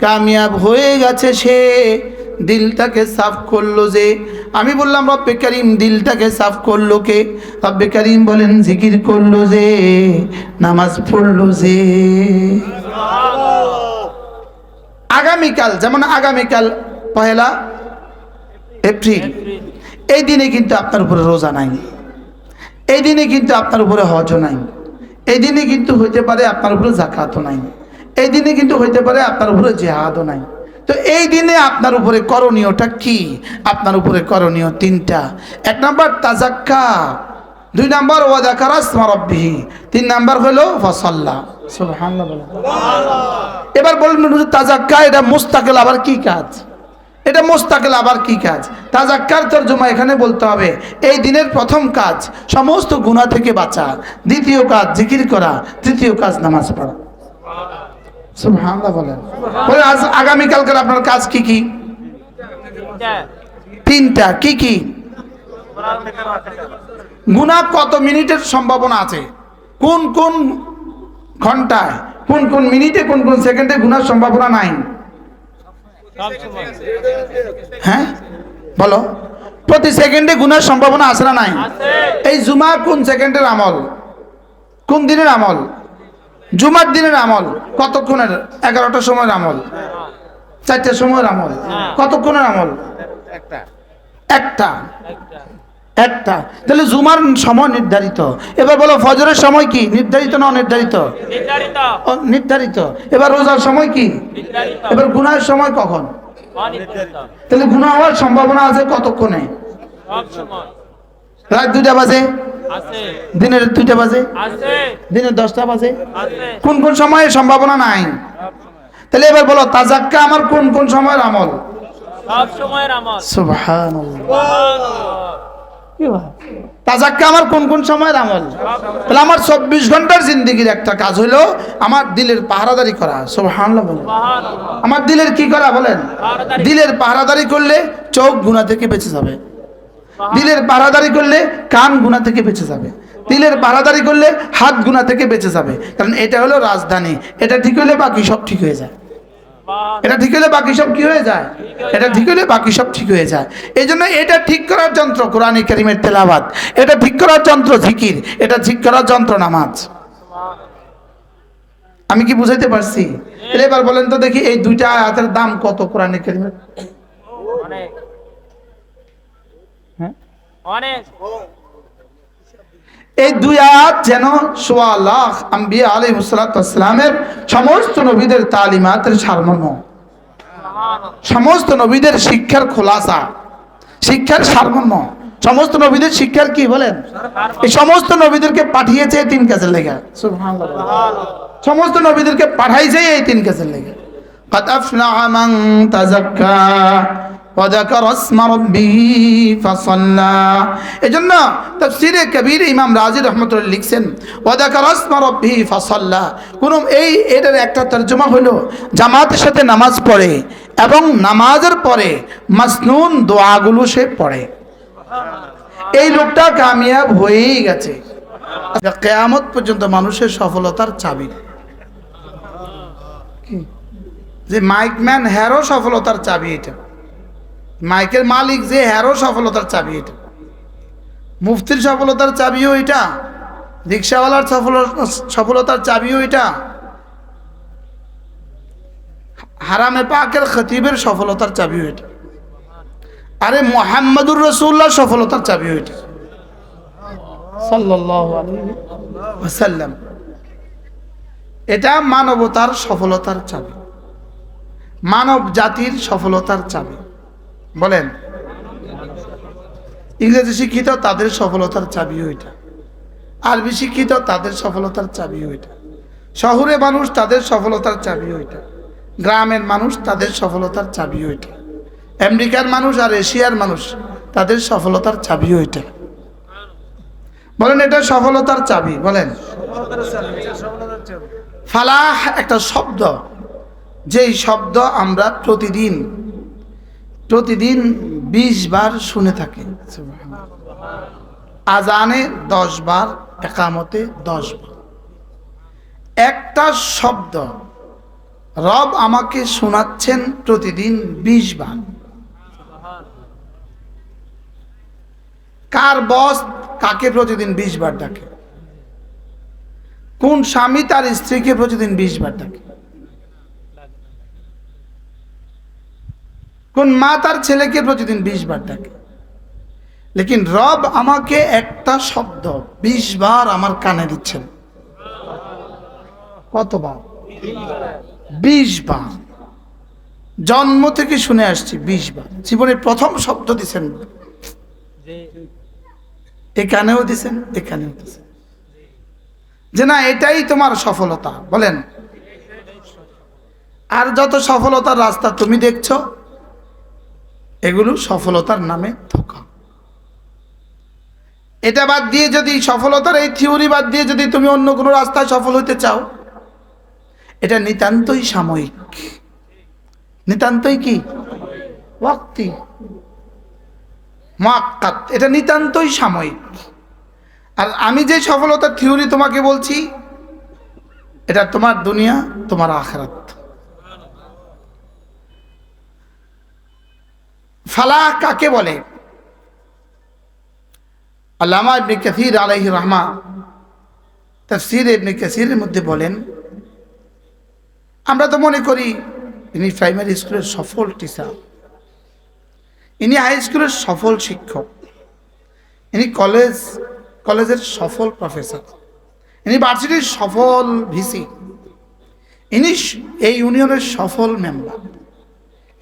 কামিয়াব হয়ে গেছে সে, দিলটাকে সাফ করলো যে। আমি বললাম রব্বে কারীম দিলটাকে সাফ করলো কে? রব্বে কারীম বলেন জিকির করলো যে, নামাজ পড়লো যে। আগামীকাল, যেমন আগামীকাল 1 এপ্রিল, এই দিনে কিন্তু আপনার উপরে রোজা নাই, এই দিনে কিন্তু আপনার উপরে হজও নাই, এই দিনে কিন্তু হইতে পারে আপনার উপরে যাকাতও নাই, এই দিনে কিন্তু হইতে পারে আপনার উপরে জিহাদও নাই। তো এই দিনে আপনার উপরে করণীয়টা কি? আপনার উপরে করণীয় 3টা। 1 নাম্বার তাজাক্কা, 2 নাম্বার ওয়া যাকারা ইসমা রাব্বিহি, 3 নাম্বার হলো ফাসাল্লা। সুবহানাল্লাহ বলেন। এবার বলবেন তাজাক্কা এটা মুস্তাকিল আবার কি কাজ? এটা মুস্তাকিল আবার কি কাজ? তাজাক্কার তরজমা এখানে বলতে হবে এই দিনের প্রথম কাজ সমস্ত গুনাহ থেকে বাঁচা, দ্বিতীয় কাজ জিকির করা, তৃতীয় কাজ নামাজ পড়া। সুবহানাল্লাহ বলেন। বলে আজ আগামী কালকের আপনার কাজ কি কি? 3টা। কি কি? গুনাহ কত মিনিটের সম্ভাবনা আছে, কোন কোন ঘন্টায়, কোন কোন মিনিটে, কোন কোন সেকেন্ডে গুনার সম্ভাবনা নাই? হ্যাঁ বলো, প্রতি সেকেন্ডে গুনার সম্ভাবনা আছে না নাই? এই জুমা কোন সেকেন্ডের আমল, কোন দিনের আমল? জুমার দিনের আমল কতক্ষণের? 11টার সময়ের আমল, 4টার সময়ের আমল, কতক্ষণের আমল? একটা। তাহলে জুমার সময় নির্ধারিত। এবার বলো ফজরের সময় কি নির্ধারিত না অনির্ধারিত? নির্ধারিত। এবার রোজার সময় কি? এবার গুনাহের সময় কখন? তাহলে গুনাহ হওয়ার সম্ভাবনা আছে কতক্ষণে? রাত 2টা বাজে, দিনের 2টা বাজে, দিনের 10টা বাজে, কোন কোন সময়ে সম্ভাবনা নাই? তাহলে এবার বলো তাজাক্কা আমার কোন কোন সময়ের আমল? সব সময়ের আমল। সুবহানাল্লাহ। তাজাক্কা আমার কোন কোন সময়ের আমল? তাহলে আমার 24 ঘন্টার জিন্দেগির একটা কাজ হলো আমার দিলের পাহারাদারি করা। সুবহানাল্লাহ বলেন। আমার দিলের কি করা বলেন? দিলের পাহারাদারি করলে চোখ গুনাহ থেকে বেঁচে যাবে, দিলের পাহারাদারি করলে কান গুনাহ থেকে বেঁচে যাবে, দিলের পাহারাদারি করলে হাত গুনাহ থেকে বেঁচে যাবে। কারণ এটা হলো রাজধানী, এটা ঠিক হলে বাকি সব ঠিক হয়ে যায়। এটা ঠিক হলে বাকি সব কি হয়ে যায়? এটা ঠিক হলে বাকি সব ঠিক হয়ে যায়। এই জন্য এটা ঠিক করার যন্ত্র কোরআন কারীমের তেলাওয়াত, এটা ঠিক করার যন্ত্র জিকির, এটা ঠিক করার যন্ত্র নামাজ। আমি কি বুঝাইতে পারছি? এবার বলেন তো দেখি এই 2টা আয়াতের দাম কত কোরআন কারীমের? অনেক। হ্যাঁ অনেক। এই 2 আয়াত যেন 1.25 লাখ আম্বিয়া আলাইহিস সালাতু ওয়াস সালামের সমস্ত নবীদের তালিমাতের সারমর্ম, সমস্ত নবীদের শিক্ষার খোলাসা, শিক্ষার সারমর্ম, সমস্ত নবীদের শিক্ষার কি বলেন? এই সমস্ত নবীদেরকে পাঠিয়েছে 3 কাজের লেগে। সুবহানাল্লাহ। সমস্ত নবীদেরকে পাঠাইছে এই 3 কাজের লেগে। قد أفلح من تزكى وذكر اسم ربه فصلى। এজন্য তাফসীরে কবির ইমাম রাজি রাহমাতুল্লাহ লিখছেন وذكر اسم ربه فصلى। কোন এটার একটা তরজমা হলো জামাতের সাথে নামাজ পড়ে এবং নামাজের পরে মাসনুন দোয়াগুলো সে পড়ে, এই লোকটা কামিয়াব হয়েই গেছে। কিয়ামত পর্যন্ত মানুষের সফলতার চাবি। যে মাইকম্যান হ্যারো সফলতার চাবি এটা, মাইকের মালিক যে হ্যারো সফলতার চাবি এটা, মুফতির সফলতার চাবিও এটা, রিক্সাওয়ালার সফলতার চাবিও এটা, হারামে পাকের খতিবের সফলতার চাবিও এটা, আরে মুহাম্মদুর রাসূলুল্লাহ সফলতার চাবিও এটা সাল্লাল্লাহু আলাইহি ওয়াসাল্লাম। এটা মানবতার সফলতার চাবি, মানব জাতির সফলতার চাবি। বলেন ইংরেজি শিক্ষিত তাদের সফলতার চাবিও এটা, আরবি শিক্ষিত তাদের সফলতার চাবিও এটা, শহরে মানুষ তাদের সফলতার চাবিও এটা, গ্রামের মানুষ তাদের সফলতার চাবিও এটা, আমেরিকার মানুষ আর এশিয়ার মানুষ তাদের সফলতার চাবিও এটা। বলেন এটা সফলতার চাবি। বলেন ফালাহ একটা শব্দ, যেই শব্দ আমরা প্রতিদিন 20 বার শুনে থাকি। আজানে 10 বার, একামতে 10 বার। একটা শব্দ রব আমাকে শোনাচ্ছেন প্রতিদিন 20 বার। কার বস কাকে প্রতিদিন 20 বার ডাকে? কোন স্বামী তার স্ত্রীকে প্রতিদিন 20 বার ডাকে? কোন মা তার ছেলেকে প্রতিদিন 20 বার ডাকে? লেকিন রব আমাকে একটা শব্দ 20 বার আমার কানে দিচ্ছেন। কতবার? 20 বার। জন্ম থেকে শুনে আসছি 20 বার। জীবনের প্রথম শব্দ দিচ্ছেন, এখানেও দিচ্ছেন, এখানেও দিচ্ছেন, যে না এটাই তোমার সফলতা। বলেন, আর যত সফলতার রাস্তা তুমি দেখছো এগুলো সফলতার নামে ধোঁকা। এটা বাদ দিয়ে যদি সফলতার এই থিওরি বাদ দিয়ে যদি তুমি অন্য কোনো রাস্তায় সফল হতে চাও, এটা নিতান্তই সাময়িক। নিতান্তই কি? ওয়াক্তি, মুআক্কাত। এটা নিতান্তই সাময়িক। আর আমি যে সফলতার থিওরি তোমাকে বলছি, এটা তোমার দুনিয়া, তোমার আখিরাত। ফালাহ কাকে বলে? আল্লামা ইবনে কাসির আলাইহি রাহমা তাফসীর ইবনে কাসিরের মধ্যে বলেন, আমরা তো মনে করি ইনি প্রাইমারি স্কুলের সফল টিচার, ইনি হাই স্কুলের সফল শিক্ষক, ইনি কলেজের সফল প্রফেসর, ইনি ভার্সিটির সফল ভিসি, ইনি এই ইউনিয়নের সফল মেম্বার,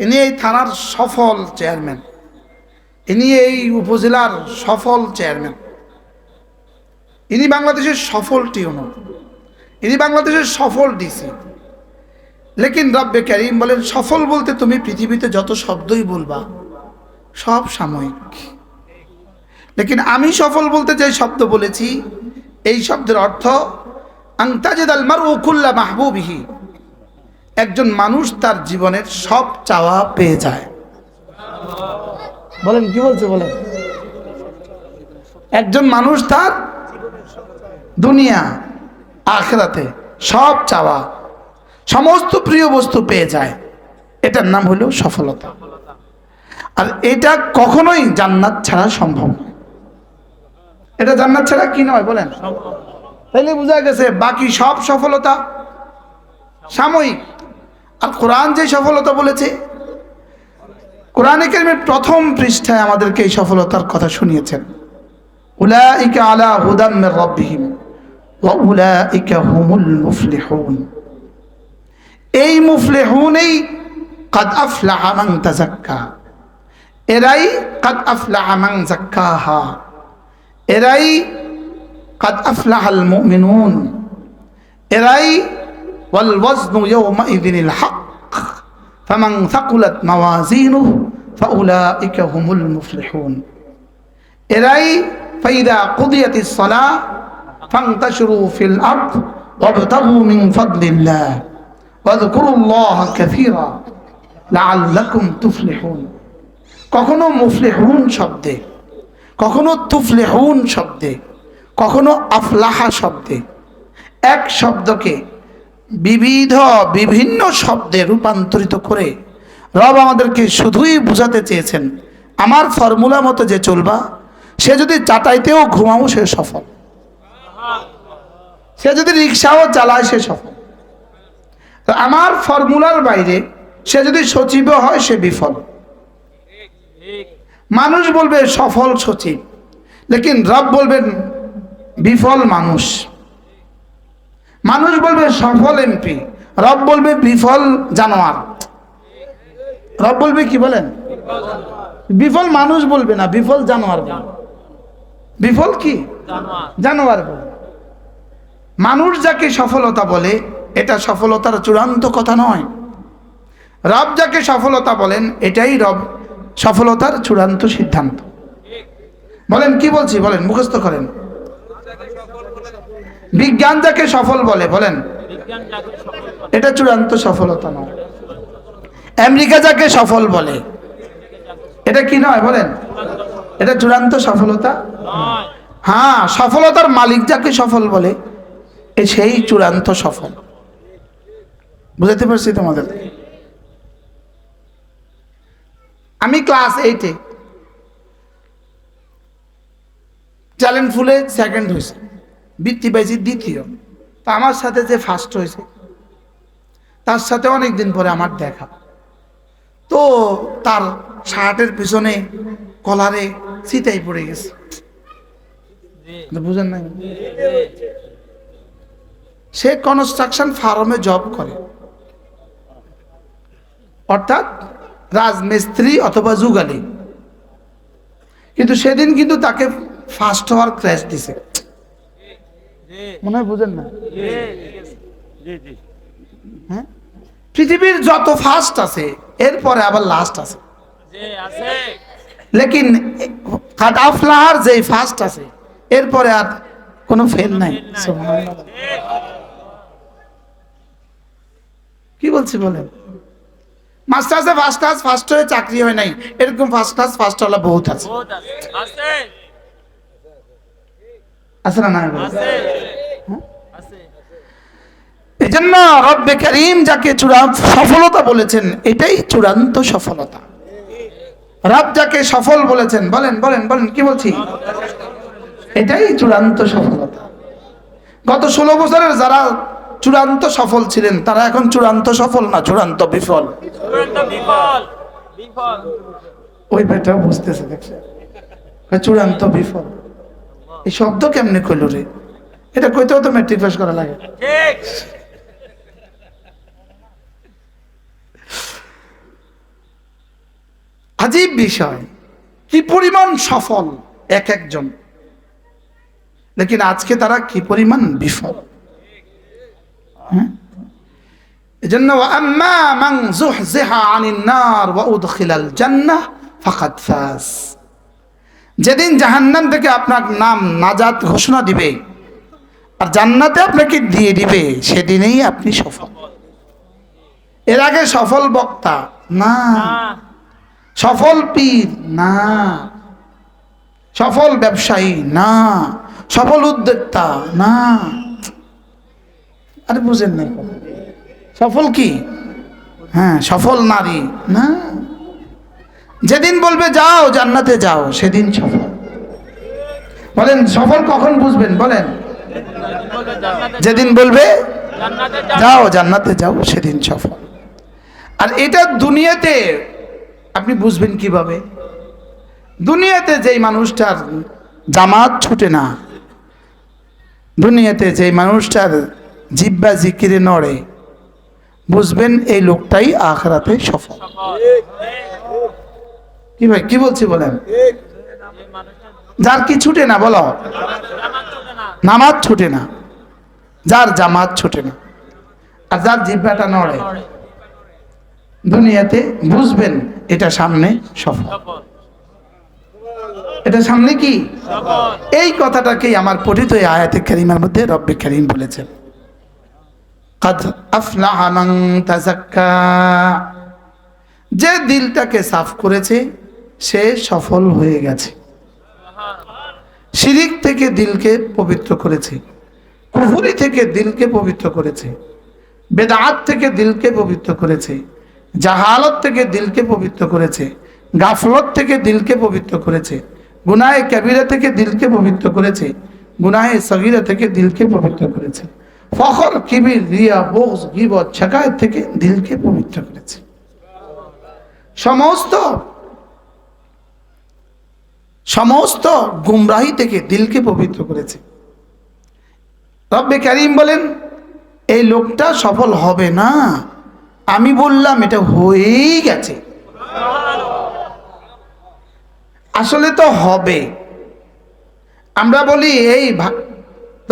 ইনি এই থানার সফল চেয়ারম্যান, ইনি এই উপজেলার সফল চেয়ারম্যান, ইনি বাংলাদেশের সফল টিউনো, ইনি বাংলাদেশের সফল ডিসি। লেকিন রব্বে কারীম বলেন, সফল বলতে তুমি পৃথিবীতে যত শব্দই বলবা সব সাময়িক। লেকিন আমি সফল বলতে যে শব্দ বলেছি, এই শব্দের অর্থ আন তাজিদাল মারউ কুল্লা মাহবুবিহি, একজন মানুষ তার জীবনের সব চাওয়া পেয়ে যায়। বলেন কি বলছে? বলেন, একজন মানুষ তার দুনিয়া আখিরাতে সব চাওয়া, সমস্ত প্রিয় বস্তু পেয়ে যায়। এটার নাম হলো সফলতা। আর এটা কখনোই জান্নাত ছাড়া সম্ভব নয়। এটা জান্নাত ছাড়া কি নয়? বলেন। তাইলে বোঝা গেছে বাকি সব সফলতা সাময়িক। আর কোরআন যে সফলতা বলেছে, কোরআনে কারীমের প্রথম পৃষ্ঠায় আমাদেরকে এই সফলতার কথা শুনিয়েছেন। উলাইকা আলা হুদাম মির রাব্বিহিম ওয়া উলাইকা হুমুল মুফলিহুন। এই মুফলিহুনই কাদ আফলাহা মান তাযাক্কা, এরাই কাদ আফলাহা মান যাক্কাহা, এরাই কাদ আফলাহাল মুমিনুন, এরাই ওয়াল ওয়াজনু ইয়াওমাইযিনিল হক ফামান সাকুলাত মাওয়াজিনুহু ফাউলাইকা হুমুল মুফলিহুন। এরাই ফাইদা কুদিয়াতিস সালাহ ফান্তাশিরু ফিল আরদ ওয়াবতাগু মিন ফাদলিল্লাহ ওয়াযকুরুল্লাহা কাসীরা লাআল্লাকুম তুফলিহুন। কখনো মুফলিহুন শব্দে, কখনো তুফলিহুন শব্দে, কখনো আফলাহা শব্দে, এক শব্দকে বিভিন্ন শব্দে রূপান্তরিত করে রব আমাদেরকে শুধুই বোঝাতে চেয়েছেন, আমার ফর্মুলা মতো যে চলবা, সে যদি চাটাইতেও ঘুমাও সে সফল, সে যদি রিক্সাও চালায় সে সফল। তো আমার ফর্মুলার বাইরে সে যদি সচিব হয় সে বিফল। মানুষ বলবে সফল সচিব, লেকিন রব বলবেন বিফল মানুষ। মানুষ বলবে সফল এমপি, রব বলবে বিফল জানোয়ার। রব বলবে কি? বলেন, বিফল মানুষ বলবে না, বিফল জানোয়ার বলবে। বিফল কি? জানোয়ার বলবে। মানুষ যাকে সফলতা বলে এটা সফলতার চূড়ান্ত কথা নয়। রব যাকে সফলতা বলেন এটাই রব সফলতার চূড়ান্ত সিদ্ধান্ত। বলেন কি বলছি? বলেন, মুখস্থ করেন। বিজ্ঞান যাকে সফল বলে, বলেন, এটা চূড়ান্ত সফলতা নয়। আমেরিকা যাকে সফল বলে এটা কি নয়? বলেন, এটা চূড়ান্ত সফলতা নয়। হ্যাঁ, সফলতার মালিক যাকে সফল বলে সেই চূড়ান্ত সফল। বুঝাতে পারছি তোমাদের? আমি ক্লাস 8-এ চ্যালেঞ্জ ফুলে সেকেন্ড হয়েছে, বৃত্তি পাইছি দ্বিতীয়। তা আমার সাথে যে ফার্স্ট হয়েছে তার সাথে অনেক দিন পরে আমার দেখা, তো তার শার্টের পিছনে কলারে চিতাই পড়ে গেছে, বুঝেন না? সে কনস্ট্রাকশন ফার্মে জব করে, অর্থাৎ রাজমিস্ত্রি অথবা যুগালি। কিন্তু সেদিন কিন্তু তাকে ফার্স্ট হওয়ার ক্র্যাশ দিছে, মনে হয় বুঝেন না? হ্যাঁ, পৃথিবীর যত ফার্স্ট আছে এরপরে আবার লাস্ট আছে, লেকিন কাদ আফলাহার যে ফার্স্ট আছে এরপরে আর কোনো ফেল নাই। কি বলছি বলেন? মাস্টার্সে ফার্স্ট ক্লাস ফার্স্ট হয়ে চাকরি হয় নাই, এরকম ফার্স্ট ক্লাস ফার্স্ট হলা বহুত আছে, আছে না? এজন্য রব্বে কারীম যাকে চূড়ান্ত সফলতা বলেছেন, এটাই চূড়ান্ত সফলতা। রব যাকে সফল বলেছেন, বলেন বলেন বলেন, কি বলছি? এটাই চূড়ান্ত সফলতা। গত 16 বছরের যারা চূড়ান্ত সফল ছিলেন তারা এখন চূড়ান্ত সফল না, চূড়ান্ত বিফল। ওই বেটাও বুঝতেছে, দেখছে চূড়ান্ত বিফল। এই শব্দ কেমনে কইল রে? এটা কইতেও তো ম্যাট্রিক পাস করা লাগে। আজীব বিষয়, কি পরিমাণ সফল এক একজন, লেকিন আজকে তারা কি পরিমাণ বিফল। এজন্য আম্মা মান যুহযিহা আনিন নার ওয়া উদখিলাল জান্নাহ ফাকাদ ফাজ। যেদিন জাহান্নাম থেকে আপনার নাম নাজাত ঘোষণা দিবে আর জান্নাতে আপনাকে দিয়ে দিবে, সেদিনেই আপনি সফল। এর আগে সফল বক্তা না, সফল পীর না, সফল ব্যবসায়ী না, সফল উদ্যোক্তা না, আরে বুঝেন নাই? সফল কি? হ্যাঁ, সফল নারী না। যেদিন বলবে যাও জান্নাতে যাও, সেদিন সফল। বলেন সফল কখন বুঝবেন? বলেন যেদিন বলবে যাও জান্নাতে যাও, সেদিন সফল। আর এটা দুনিয়াতে আপনি বুঝবেন কিভাবে? দুনিয়াতে যেই মানুষটার জামাত ছুটে না, দুনিয়াতে যেই মানুষটার জিব্বা জিকিরে নড়ে, বুঝবেন এই লোকটাই আখিরাতে সফল। কি ভাই, কি বলছি বলেন? যার কি ছুটে না, বলো? নামাজ ছুটে না, যার জামাত ছুটে না, আর যার জিব্বাটা নড়ে, দুনিয়াতে বুঝবেন এটা সামনে সফল, এটা সামনে কি। এই কথাটাকেই আমার পঠিত এই আয়াতে কারিমার মধ্যে রব্বে কারীম বলেছেন, কাদ আফলাহা মান তাযাক্কা। যে দিলটাকে সাফ করেছে সে সফল হয়ে গেছে। শিরিক থেকে দিলকে পবিত্র করেছে, কুফরি থেকে দিলকে পবিত্র করেছে, বেদাত থেকে দিলকে পবিত্র করেছে, জাহালত থেকে দিলকে পবিত্র করেছে, গাফলত থেকে দিলকে পবিত্র করেছে, গুনাহে কাবিরা থেকে দিলকে পবিত্র করেছে, গুনাহে সগীরা থেকে দিলকে পবিত্র করেছে, ফখর কিবির রিয়া বুগজ গীবত শিকায়ত থেকে দিলকে পবিত্র করেছে। সমস্ত গুমরাহি থেকে দিলকে পবিত্র করেছে। রব্বে কারীম বলেন এই লোকটা সফল হবে না, আমি বললাম এটা হয়েই গেছে। আসলে তো হবে। আমরা বলি এই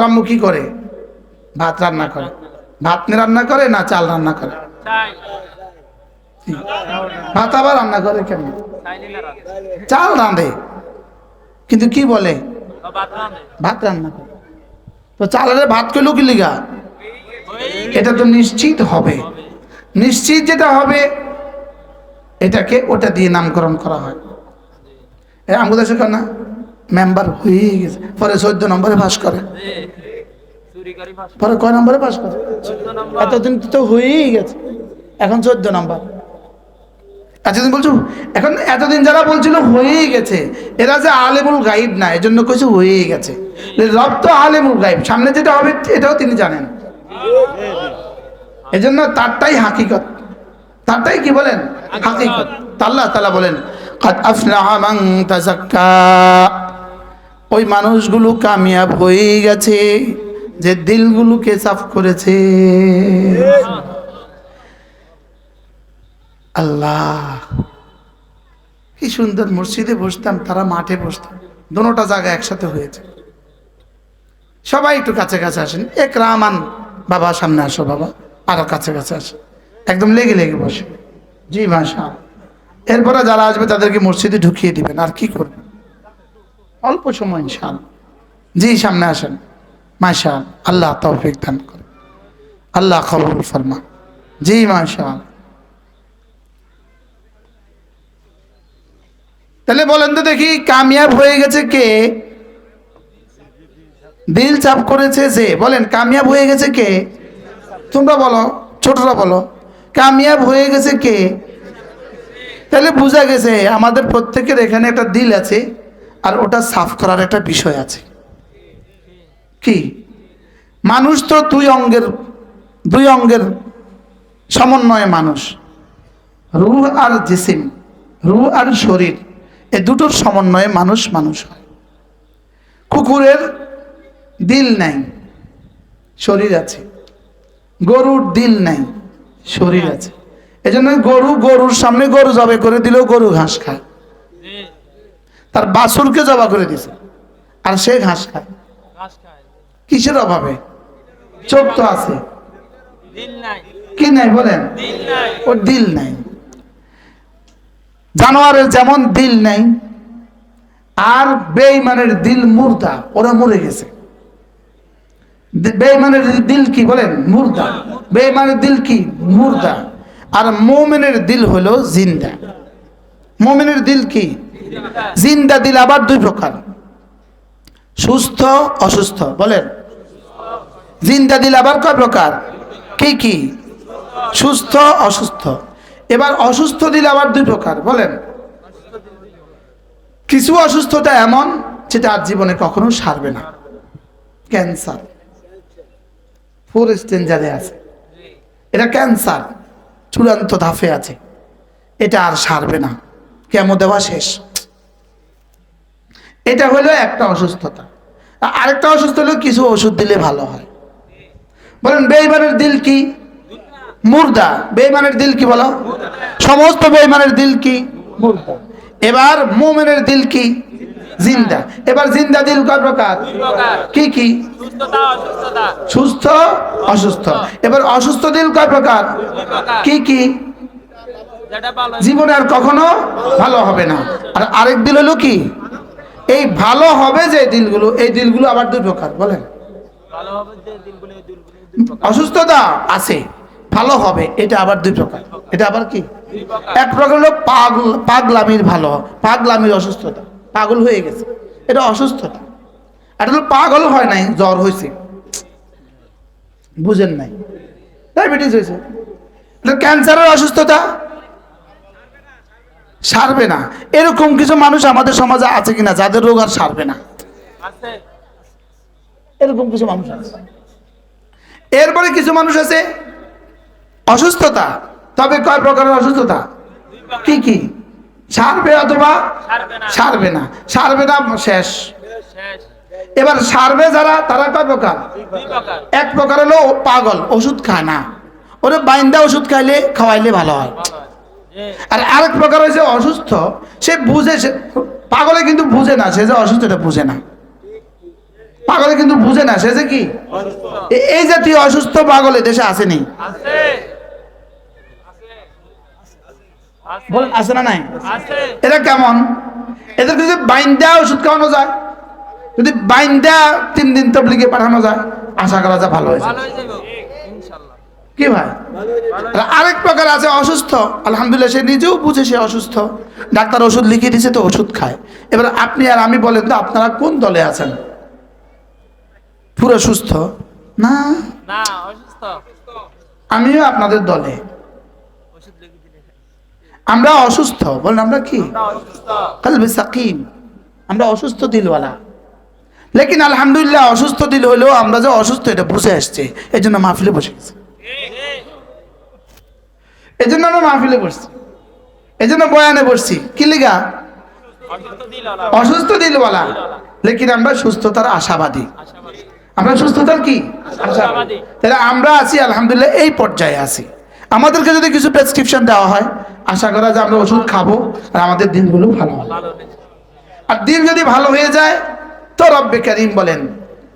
আম্মু কি করে? ভাত রান্না করে। ভাত রান্না করে না চাল রান্না করে? ভাত আবার রান্না করে কেমন? চাল রাঁধে, কিন্তু কি বলে? ভাত রান্না করে। তো চালের ভাত কইলো কি লিগা? এটা তো নিশ্চিত হবে। নিশ্চিত যেটা হবে এটাকে ওটা দিয়ে নামকরণ করা হয়। আমাদের দেশে না মেম্বার হয়ে গেছে, পরে 14 নম্বরে পাস করে। পরে কয় নম্বরে পাস করে? এতদিন তো হয়েই গেছে, এখন 14 নম্বর। এতদিন বলছো, এখন এতদিন যারা বলছিল হয়েই গেছে, এরা যে আলেমুল গাইব না, এজন্য কিছু হয়েই গেছে। রব তো আলেমুল গাইব, সামনে যেটা হবে এটাও তিনি জানেন, এজন্য তারটাই হাকিকত, তারটাই কি বলেন হাকিকত। আল্লাহ তাআলা বলেন কাদ আফলাহা মান তাযাক্কা, ওই মানুষগুলো কামিয়াব হয়ে গেছে যে দিলগুলোকে সাফ করেছে। আল্লাহ, কি সুন্দর মসজিদে বসতাম, তারা মাঠে বসতাম, দোনোটা জায়গা একসাথে হয়েছে। সবাই একটু কাছে কাছে আসেন, এক রামান বাবা সামনে আসো, বাবা আরো কাছে কাছে আসে, একদম লেগে লেগে বসে। জি মাশাআল্লাহ। এরপরে যারা আসবে তাদেরকে মসজিদে ঢুকিয়ে দিবেন, আর কি করবেন, অল্প সময় ইনশাআল্লাহ। জি সামনে আসেন, মাশাআল্লাহ, আল্লাহ তৌফিক দান করে, আল্লাহ কবুল ফরমা। জি মাশাআল্লাহ। তাহলে বলেন তো দেখি, কামিয়াব হয়ে গেছে কে? দিল চাপ করেছে যে। বলেন কামিয়াব হয়ে গেছে কে? তোমরা বলো, ছোটরা বলো, কামিয়াব হয়ে গেছে কে? তাহলে বোঝা গেছে আমাদের প্রত্যেকের এখানে একটা দিল আছে, আর ওটা সাফ করার একটা বিষয় আছে। কি? মানুষ তো দুই অঙ্গের সমন্বয়ে মানুষ, রূহ আর জিসিম, রূহ আর শরীর, এই দুটোর সমন্বয়ে মানুষ মানুষ হয়। কুকুরের দিল নাই, শরীর আছে। গরুর দিল নাই, শরীর আছে। এজন্য গরুর সামনে গরু জবাই করে দিলেও গরু ঘাস খায়, তার বাছুরকে জবাই করে দিছে আর সে ঘাস খায়। কিসের অভাবে? চোখ তো আছে, কি নাই বলেন? ওর দিল নাই। জানোয়ারের যেমন দিল নাই, আর বেঈমানের দিল মুর্দা, ওরা মরে গেছে। বেঈমানের দিল কি বলেন? মুর্দা। বেঈমানের দিল কি? মুর্দা। আর মুমিনের দিল হলো জিন্দা। মুমিনের দিল কি? জিন্দা দিল আবার দুই প্রকার, সুস্থ অসুস্থ। বলেন জিন্দা দিল আবার কয় প্রকার? কি কি? সুস্থ অসুস্থ। এবার অসুস্থ দিল আবার দুই প্রকার। বলেন, কিছু অসুস্থতা এমন যেটা আর জীবনে কখনো সারবে না। ক্যান্সার ফোর স্টেঞ্জারে আছে, এটা ক্যান্সার চূড়ান্ত ধাপে আছে, এটা আর সারবে না, কেমো দেওয়া শেষ। এটা হলো একটা অসুস্থতা। আরেকটা অসুস্থ হলো কিছু ওষুধ দিলে ভালো হয়। বলেন বেঈমানের দিল কি? মুর্দা। বেঈমানের দিল কি বলো? সমস্ত বেঈমানের দিল কি? মুর্দা। এবার মুমিনের দিল কি? জিন্দা। এবার জিন্দা দিল কয় প্রকার? কি কি? সুস্থ অসুস্থ। এবার অসুস্থ দিল কয় প্রকার? কি কি? জীবনে আর কখনো ভালো হবে না। আর আরেক দিল হলো কি? এই ভালো হবে যে দিলগুলো, এই দিলগুলো আবার দুই প্রকার। বলেন অসুস্থতা আছে, ভালো হবে, এটা আবার দুই প্রকার। এটা আবার কি? এক প্রকার হলো পাগলামির ভালো, পাগলামির অসুস্থতা, পাগল হয়ে গেছে, এটা অসুস্থতা। এটা হলো পাগল হয় নাই, জ্বর হয়েছে, বুঝেন নাই, ডায়াবেটিস হয়েছে। এটা ক্যান্সারের অসুস্থতা, সারবে না। এরকম কিছু মানুষ আমাদের সমাজে আছে কিনা যাদের রোগ আর সারবে না? এরকম কিছু মানুষ আছে। এরপরে কিছু মানুষ আছে অসুস্থতা, তবে কয় প্রকারের অসুস্থতা? কি কি? সারবে অথবা সারবে না। সারবে না, শেষ। এবার সারবে যারা, তারা কয় প্রকার? এক প্রকার হলো পাগল, ওষুধ খায় না, ওরে বাইন্দা ওষুধ খাওয়াইলে ভালো হয়। আর আরেক প্রকার হয়েছে অসুস্থ, সে বুঝে, পাগলে কিন্তু বুঝে না সে যে অসুস্থ, এটা বুঝে না। পাগলে কিন্তু বুঝে না সে যে কি। এই জাতীয় অসুস্থ পাগলে দেশে আসেনি? বলেন আছে না নাই? এরা কেমন? এদেরকে যদি বাইন্দা ওষুধ খাওয়ানো যায়, যদি বাইন্দা 3 দিন তাবলীগে পাঠানো যায়, আশা করা যায় ভালো হয়েছে। কি ভাই? আরেক প্রকার আছে অসুস্থ, আলহামদুলিল্লাহ সে নিজেও বুঝে সে অসুস্থ, ডাক্তার ওষুধ লিখে দিয়েছে তো ওষুধ খায়। এবার আপনি আর আমি বলেন তো আপনারা কোন দলে আছেন? পুরো সুস্থ না, না অসুস্থ। আমিও আপনাদের দলে। ওষুধ লিখে দিলে আমরা অসুস্থ, বলেন আমরা কি? আমরা অসুস্থ। কলবে সাকিম, আমরা অসুস্থ দিলওয়ালা। লেকিন আলহামদুলিল্লাহ অসুস্থ দিল হলেও আমরা যে অসুস্থ এটা বুঝে আসছে, এই জন্য মাহফিলে বসে গেছি, এই জন্য আমরা মাহফিলে বসছি, এই জন্য বয়ানে বসছি। কি লিগা? অসুস্থ দিল না, অসুস্থ দিলওয়ালা, লেকিন আমরা সুস্থতার আশাবাদী। আশাবাদী। আমরা সুস্থতার কি? আশাবাদী। তাহলে আমরা আছি আলহামদুলিল্লাহ, এই পর্যায়ে আছি। আমাদেরকে যদি কিছু প্রেসক্রিপশন দেওয়া হয়, আশা করা যে আমরা ওষুধ খাবো আর আমাদের দিনগুলো ভালো হবে। ভালো নেই। আর দিন যদি ভালো হয়ে যায় তো রব্বে কারীম বলেন,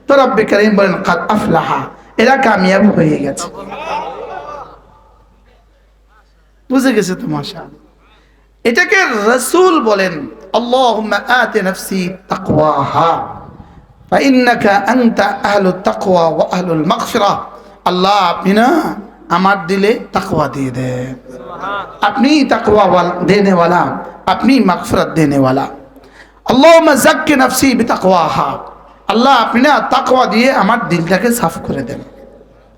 তো রব্বে কারীম বলেন কাদ আফলাহা, এরা কামিয়াব হয়ে গেছে। বুঝে গেছে তো? মাশাআল্লাহ। এটাকে রাসূল বলেন আল্লাহুম্মা আতি নাফসি তাকওয়াহা ফাইন্নাকা আনতা আহলুত তাকওয়া ওয়া আহলুল মাগফিরাহ। আল্লাহ আপনি না আমার দিলে তাকওয়া দিয়ে দেন, আপনি তাকওয়া দেনে वाला, আপনি মাগফিরাত দেনে वाला। আল্লাহুম্মা যাক্কি নাফসি বিতাকওয়াহা, আল্লাহ আপনি না তাকওয়া দিয়ে আমার দিলটাকে সাফ করে দেন,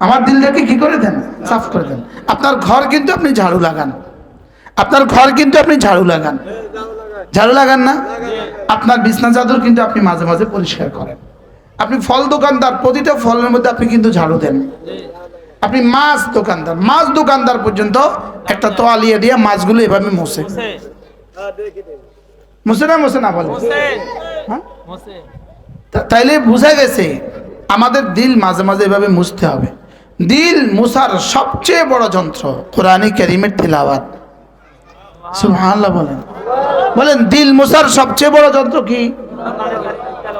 আমার দিলটাকে কি করে দেন? সাফ করে দেন। আপনার ঘর কিন্তু আপনি ঝাড়ু লাগান, আপনার ঘর কিন্তু আপনি ঝাড়ু লাগান, ঝাড়ু লাগান না? আপনার বিছনা চাদর কিন্তু আপনি মাঝে মাঝে পরিষ্কার করেন। আপনি ফল দোকানদার, প্রতিটা ফলের মধ্যে আপনি কিন্তু ঝাড়ু দেন। আপনি মাছ দোকানদার, মাছ দোকানদার পর্যন্ত একটা তোয়ালিয়া দিয়ে মাছগুলো এভাবে মোছে, মোছে না মোছে না বলে? হ্যাঁ, তাইলে বোঝা গেছে আমাদের দিল মাঝে মাঝে এভাবে মুছতে হবে। দিল মুছার সবচেয়ে বড় যন্ত্র কোরআনে কারীমের তিলাওয়াত। সুবহানাল্লাহ বলেন, বলেন দিল মুছার সবচেয়ে বড় যন্ত্র কি?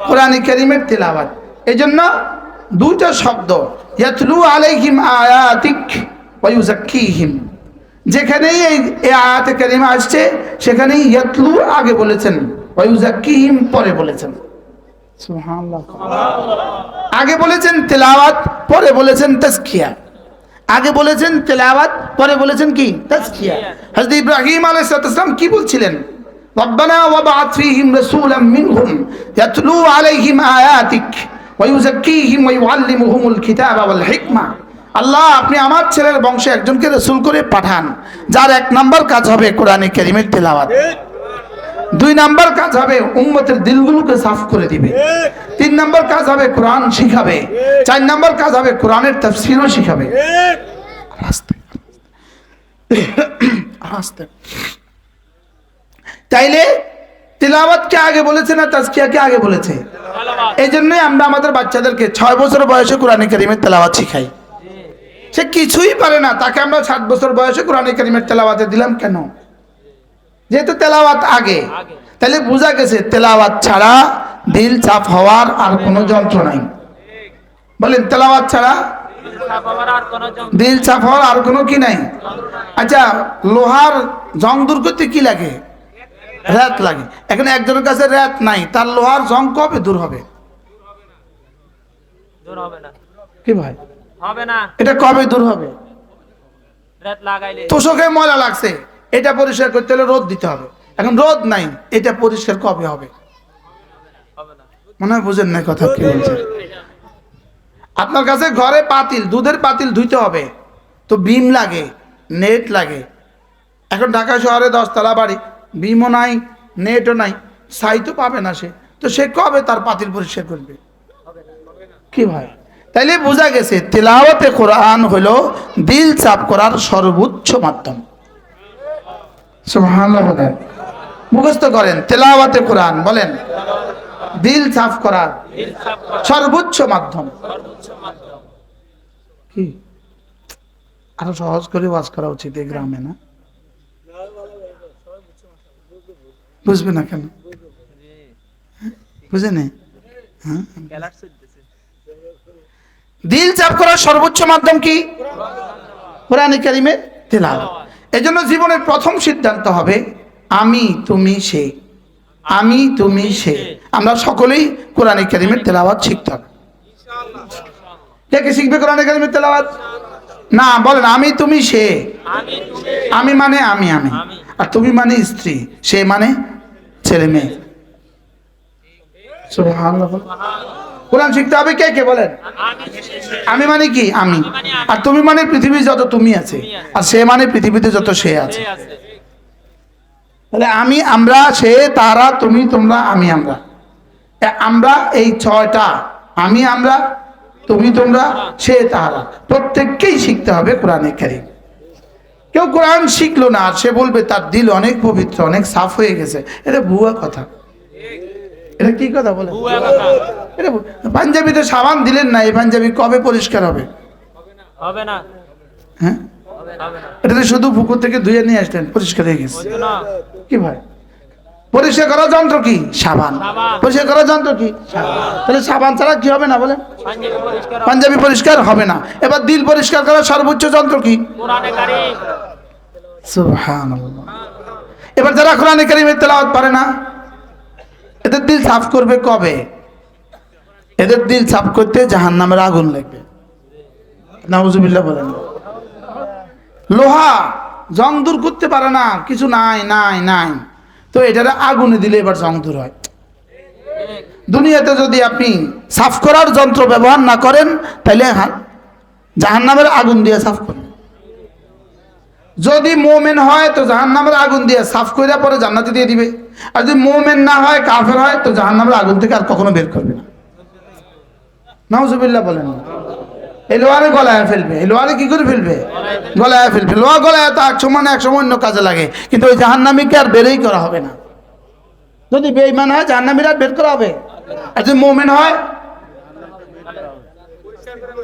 কোরআনে কারীমের তিলাওয়াত। এজন্য দুইটা শব্দ, ইয়াতলু আলাইহিম আয়াতিক ওয়া ইউযাক্কিহিম, যেখানেই এই আয়াতে কারিমা আসছে সেখানেই ইয়াতলু আগে বলেছেন, ওয়া ইউযাক্কিহিম পরে বলেছেন। সুবহানাল্লাহ। আগে বলেছেন তেলাওয়াত, পরে বলেছেন তাজকিয়া। আগে বলেছেন তেলাওয়াত, পরে বলেছেন কি? তাজকিয়া। হযরত ইব্রাহিম আলাইহিস সালাম কি বলছিলেন? রব্বানা ওয়াবআথ ফীহিম রাসূলাম মিনহুম ইয়াতলু আলাইহিম আয়াতিক ওয়া ইউযাক্কিহিম ওয়া ইউআল্লিমুহুমুল কিতাবা ওয়াল হিকমা। আল্লাহ আপনি আমার ছেলের বংশে একজনকে রাসূল করে পাঠান, যার এক নাম্বার কাজ হবে কোরআনে কারীমের তেলাওয়াত, দুই নাম্বার কাজ হবে উম্মতের দিলগুলোকে সাফ করে দিবে, তিন নাম্বার কাজ হবে কোরআন শিখাবে, চার নাম্বার কাজ হবে কোরআনের তাফসীরও শিখাবে। আস্তে আস্তে। তাইলে তিলাওয়াতকে আগে বলেছে না তাজকিয়াকে আগে বলেছে? এই জন্যই আমরা আমাদের বাচ্চাদেরকে 6 বছর বয়সে কোরআনে কারীমের তেলাওয়াত শিখাই। সে কিছুই পারে না, তাকে আমরা 7 বছর বয়সে কোরআনে কারীমের তেলাওয়াতে দিলাম কেন? যেহেতু তেলাওয়াত আগে। তাহলে বোঝা গেছে তেলাওয়াত ছাড়া দিল চাপ হওয়ার আর কোনো যন্ত্র নাই। বলেন তেলাওয়াত ছাড়া দিল চাপ হওয়ার আর কোনো কি নাই? আচ্ছা, লোহার জং দূর করতে কি লাগে? রাত লাগে। এখন একজনের কাছে রাত নাই, তার লোহার জং কবে দূর হবে? দূর হবে না। কি ভাই? হবে না। এটা কবে দূর হবে? রাত লাগাইলে। তোষকে ময়লা লাগছে, এটা পরিষ্কার করতে হলে রোদ দিতে হবে। এখন রোদ নাই, এটা পরিষ্কার কবে হবে? হবে না। মনে হয় বুঝেন না কথা কি বলছে। আপনার কাছে ঘরে পাতিল, দুধের পাতিল ধুইতে হবে, তো বিম লাগে, নেট লাগে। এখন ঢাকা শহরে 10 তলা বাড়ি, বিমও নাই, নেটও নাই, ছাই তো পাবে না সে, তো সে কবে তার পাতিল পরিষ্কার করবে? কি ভাই? তাইলে বোঝা গেছে তিলাওয়াতে কোরআন হলো দিল চাপ করার সর্বোচ্চ মাধ্যম। সুবহানাল্লাহ বলেন, মুখস্থ করেন তেলাওয়াতে কোরআন বলেন দিল সাফ করার সর্বোচ্চ মাধ্যম। কি আরো সহজ করে ওয়াজ করা উচিত এই গ্রামে, না? বুঝবে না কেন? বুঝে নেই? দিল চাপ করার সর্বোচ্চ মাধ্যম কি? কোরআনে কারীমের তিলাওয়াত। এজন্য জীবনের প্রথম সিদ্ধান্ত হবে আমি তুমি সে, আমি তুমি সে। আমরা সকলেই কোরআনে কারীমের তেলাওয়াত শিখতে হবে। কে কে শিখবে কোরআনে কারীমের তেলাওয়াত? না, বলেন আমি তুমি সে। আমি মানে আমি, আমি আর তুমি মানে স্ত্রী, সে মানে ছেলে মেয়ে। সুবহানাল্লাহ। কোরআন শিখতে হবে কে কে বলেন? আমি আমি মানে কি? আমি। আর তুমি মানে পৃথিবীর যত তুমি আছে, আর সে মানে পৃথিবীতে যত সে আছে। সে আছে। তাহলে আমি, আমরা, সে, তারা, তুমি, তোমরা, আমি, আমরা। আমরা এই ছয়টা, আমি, আমরা, তুমি, তোমরা, সে, তারা, প্রত্যেককেই শিখতে হবে কোরআনে কারীম। কেউ কোরআন শিখলো না আর সে বলবে তার দিল অনেক পবিত্র, অনেক সাফ হয়ে গেছে, এটা ভুয়া কথা। এটা কি কথা বলে? বুয়া কথা। এটা পাঞ্জাবিতে সাবান দিলেন না, এই পাঞ্জাবি কবে পরিষ্কার হবে? হবে না। হ্যাঁ, হবে না। এটা তো শুধু পুকুর থেকে ধুয়ে নিয়ে আসলেন, পরিষ্কার হয়ে গেছে। হইতো না। কি ভাই, পরিষ্কার করার যন্ত্র কি? সাবান। সাবান। পরিষ্কার করার যন্ত্র কি? সাবান। তাহলে সাবান ছাড়া কি হবে না বলেন? পাঞ্জাবি পরিষ্কার হবে। পাঞ্জাবি পরিষ্কার হবে না। এবার দিল পরিষ্কার করার সর্বোচ্চ যন্ত্র কি? কোরআনে কারীম। সুবহানাল্লাহ। এবার যারা কোরআনে কারীমের তেলাওয়াত পারে না, এদের দিল সাফ করবে কবে? এদের দিল সাফ করতে জাহান্নামের আগুন লাগবে। নাউজুবিল্লাহ বলেন। লোহা জং দূর করতে পারে না, কিছু নাই নাই নাই, তো এটারে আগুনে দিলে এবার জং দূর হয়। দুনিয়াতে যদি আপনি সাফ করার যন্ত্র ব্যবহার না করেন, তাহলে জাহান্নামের আগুন দিয়ে সাফ করবেন। যদি মোমেন হয় তো জাহান্নামের আগুন দিয়ে সাফ করে পরে জান্নাতে দিয়ে দিবে, আর যদি মোমেন না হয়, কাফের হয়, তো জাহান্নামের আগুন থেকে আর কখনো বের করবে না। নাউজুবিল্লাহ বলেন। এই লোহারে গলায় ফেলবে, এই লোহারে কি করে ফেলবে? গলায় ফেলবে। লোহা গলায় তো এক সময় অন্য কাজে লাগে, কিন্তু ওই জাহান্নামীকে আর বেরই করা হবে না। যদি বেঈমান হয় জাহান্নামীরা বের করা হবে, আর যদি মোমেন হয়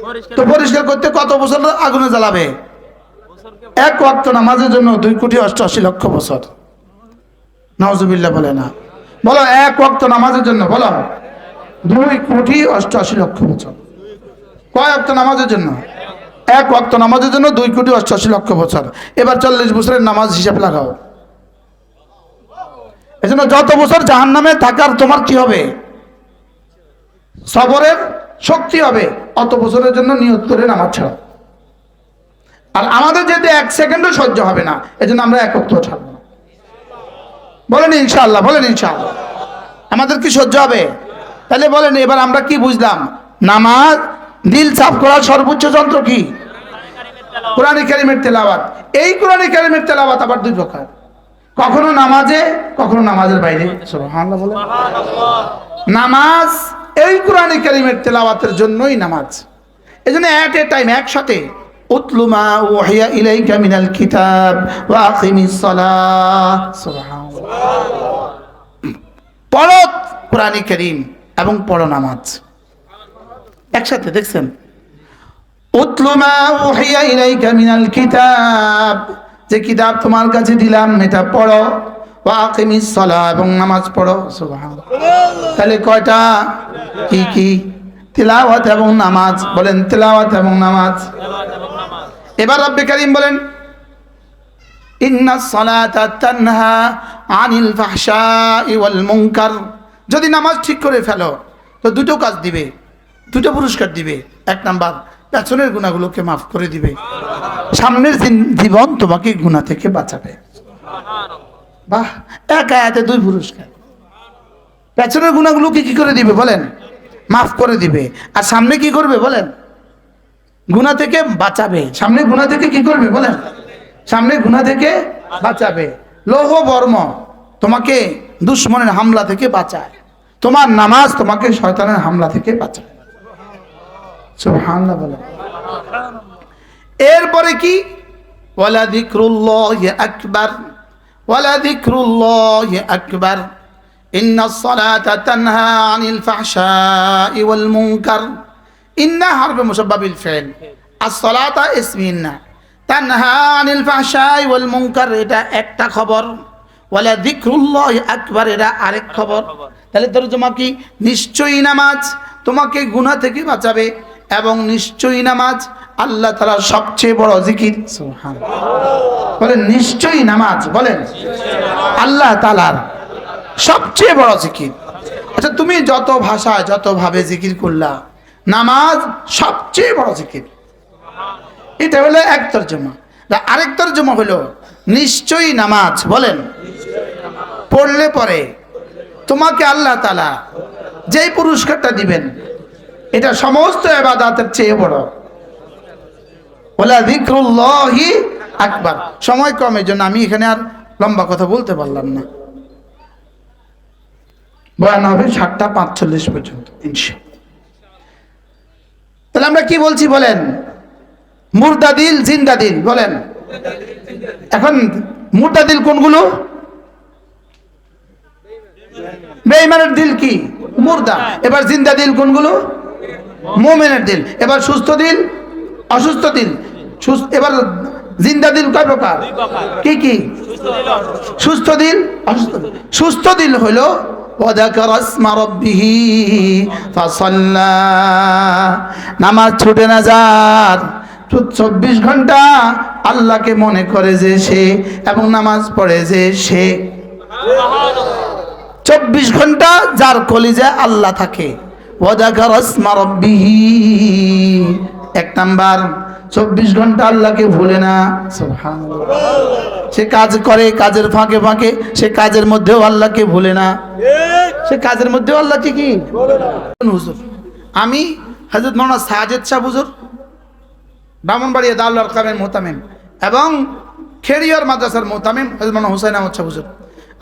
পরিষ্কার তো পরিষ্কার করতে কত বছর আগুনে জ্বালাবে? বছরকে এক ওয়াক্ত নামাজের জন্য 2,88,00,000 বছর। নাউজুবিল্লাহ বলে না, বলো এক ওয়াক্ত নামাজের জন্য, বলো 2,88,00,000 বছর। কয় ওয়াক্ত নামাজের জন্য? এক ওয়াক্ত নামাজের জন্য 2,88,00,000 বছর। এবার 40 বছরের নামাজ হিসাব লাগাও। এজন্য যত বছর জাহান্নামে থাকার তোমার কি হবে? সবরের শক্তি হবে, অত বছরের জন্য নিয়ত করে নামাজ ছাড়ো। আর আমাদের যেতে 1 সেকেন্ডও সহ্য হবে না, এজন্য আমরা এক ওয়াক্ত ছাড়বো না। বলেন ইনশাআল্লাহ, বলেন ইনশাআল্লাহ। আমাদের কি সহ্য হবে? তাহলে বলেন এবার আমরা কি বুঝলাম? নামাজ, দিল সাফ করার সর্বোচ্চ যন্ত্র কি? কোরআন কারীমের তেলাওয়াত। এই কোরআন কারীমের তেলাওয়াত আবার দুই প্রকার, কখনো নামাজে, কখনো নামাজের বাইরে। সুবহানাল্লাহ বলেন। নামাজ এই কোরআন কারীমের তেলাওয়াতের জন্যই নামাজ। এজন্য এট এ টাইম একসাথে উতলু মা ওহিয়া ইলাইকা মিনাল কিতাব ওয়া আকিমিস সালাহ। সুবহানাল্লাহ। পড়ো কোরআন কারীম এবং পড়ো নামাজ একসাথে। দেখছেন, উতলু মা ওহিয়া ইলাইকা মিনাল কিতাব, যে কিতাব তোমার কাছে দিলাম এটা পড়ো, ওয়া আকিমিস সালাহ, এবং নামাজ পড়ো। সুবহানাল্লাহ। তাহলে কয়টা? কি কি? তিলাওয়াত এবং নামাজ। বলেন তিলাওয়াত এবং নামাজ। এবার রব্বে কারীম বলেন ইন্নাস সালাতা তানহা আনিল ফাহশাই ওয়াল মুনকার। যদি নামাজ ঠিক করে ফেলো তো দুটো কাজ দিবে, দুটো পুরস্কার দিবে। এক নাম্বার, পেছনের গুনাহগুলোকে মাফ করে দিবে, সামনের জীবন তোমাকে গুনাহ থেকে বাঁচাবে। বাহ, এক আয়াতে দুই পুরস্কার। পেছনের গুনাহগুলোকে কি করে দিবে বলেন? মাফ করে দিবে। আর সামনে কি করবে বলেন? গুনাহ থেকে বাঁচাবে। সামনে গুনাহ থেকে কি করবে বলেন? সামনে গুনাহ থেকে বাঁচাবে। লৌহ বর্ম তোমাকে দুশমনের হামলা থেকে বাঁচায়, তোমার নামাজ তোমাকে শয়তানের হামলা থেকে বাঁচায়। সুবহানাল্লাহ বলেন। এরপরে কি? ওয়ালা যিকরুল্লাহি আকবার, ওয়ালা যিকরুল্লাহি আকবার, ইন্নাস সালাতা তানহা আনিল ফাহশাই ওয়াল মুনকার। ইন্না হারফে মুসাব্বা বিল ফিল, আস-সালাতা ইসমি ইন্না, তানহা আনিল ফাহশাই ওয়াল মুনকার এটা একটা খবর, ওয়ালা যিকরুল্লাহি আকবার এটা আরেক খবর। তাহলে তরজমা কি? নিশ্চয়ই নামাজ তোমাকে গুনাহ থেকে বাঁচাবে, এবং নিশ্চয়ই নামাজ আল্লাহ তাআলার সবচেয়ে বড় জিকির। সুবহানাল্লাহ বলেন। নিশ্চয়ই নামাজ বলেন আল্লাহ তাআলার সবচেয়ে বড় জিকির। আচ্ছা, তুমি যত ভাষায় যত ভাবে জিকির করলা, নামাজ সবচেয়ে বড় জিকির। এটা হলো এক তরজমা। আরেক তরজমা হলো নিশ্চয়ই নামাজ বলেন পড়লে পরে তোমাকে আল্লাহ তাআলা যেই পুরস্কারটা দিবেন এটা সমস্ত ইবাদতের চেয়ে বড়। ওয়ালা যিকরুল্লাহি আকবার। সময় কমের জন্য আমি এখানে আর লম্বা কথা বলতে পারলাম না। বয়ান হবে 7:45 পর্যন্ত ইনশাআল্লাহ। তাহলে আমরা কি বলছি বলেন? মুর্দা দিল, জিন্দা দিল বলেন। এখন মুর্দা দিল কোনগুলো? বেঈমানের দিল কি? মুর্দা। এবার জিন্দা দিল কোনগুলো? মুমিনের দিল। এবার সুস্থ দিল, অসুস্থ দিল। এবার জিন্দা দিল কয় প্রকার? কি কি? সুস্থ দিল, অসুস্থ দিল। সুস্থ দিল হলো وذكر اسم ربه فصلى, নামাজ ছুটে না যার 24 ঘন্টা আল্লাহকে মনে করে যে সে এবং নামাজ পড়ে যে সে, 24 ঘন্টা যার কলিজায় আল্লাহ থাকে। وذكر اسم ربه, এক নাম্বার 24 ঘন্টা আল্লাহকে ভুলে না। সুবহানাল্লাহ। সে কাজ করে, কাজের ফাঁকে ফাঁকে সে কাজের মধ্যেও আল্লাহকে ভুলে না। সে কাজের মধ্যেও আল্লাহকে কি ভুলে না। হুজুর, আমি হযরত মাওলানা সাজেদ শাহ হুজুর, ব্রাহ্মণবাড়িয়া দারুল আরকামের মুহতামিম এবং খেরিয়ার মাদ্রাসার মুহতামিম হযরত মাওলানা হুসাইন আহমদ শাহ হুজুর,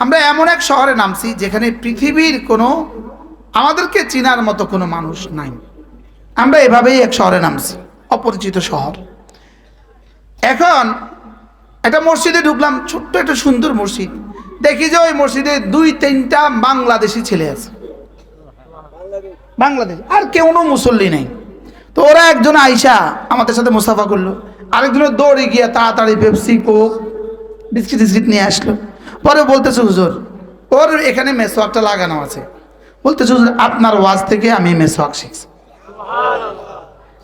আমরা এমন এক শহরে নামছি যেখানে পৃথিবীর কোনো আমাদেরকে চিনার মতো কোনো মানুষ নাই। আমরা এভাবেই এক শহরে নামছি, অপরিচিত শহর। এখন একটা মসজিদে ঢুকলাম, ছোট্ট একটা সুন্দর মসজিদ। দেখি যে ওই মসজিদে 2-3টা বাংলাদেশি ছেলে আছে, বাংলাদেশ, আর কেউ মুসল্লি নেই। তো ওরা একজন আইসা আমাদের সাথে মুসাফা করলো, আরেকজনের দৌড়ে গিয়ে তাড়াতাড়ি পেপসি, কোক, বিস্কিট টিস্কিট নিয়ে আসলো। পরে বলতেছে হুজুর, ওর এখানে মেসওয়াকটা লাগানো আছে। বলতেছে হুজুর, আপনার ওয়াজ থেকে আমি মেসওয়াক শিখছি,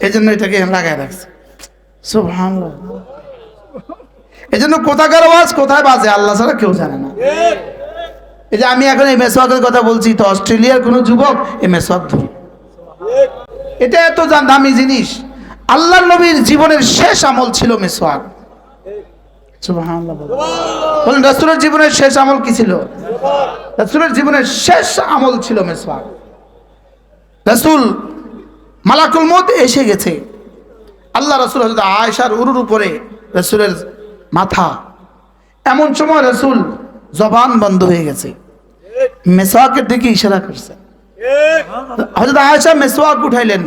এই জন্য এটাকে লাগায় রাখছে। সুবহানাল্লাহ। এই জন্য কোথাকার ওয়াজ কোথায় বাজে আল্লাহ ছাড়া কেউ জানে না। এই যে আমি এখন এই মেসওয়াকের কথা বলছি, তো অস্ট্রেলিয়ার কোনো যুবক এই মেসওয়াক ধরে, এটা এত দামি জিনিস। আল্লাহর নবীর জীবনের শেষ আমল ছিল মেসওয়াক। সুবহানাল্লাহ। বলেন, রাসূলের জীবনের শেষ আমল কি ছিল? রাসূলের জীবনের শেষ আমল ছিল মেসওয়াক। রাসূল মালাকুল মউত এসে গেছে, আল্লাহ রাসূল হযরত আয়েশার উরুর উপরে রাসূলের মাথা, এমন সময় রাসূল জবান বন্ধ হয়ে গেছে, মেসওয়াকের দিকে ইশারা করছে। হযরত আয়েশা মেসওয়াক উঠাইলেন,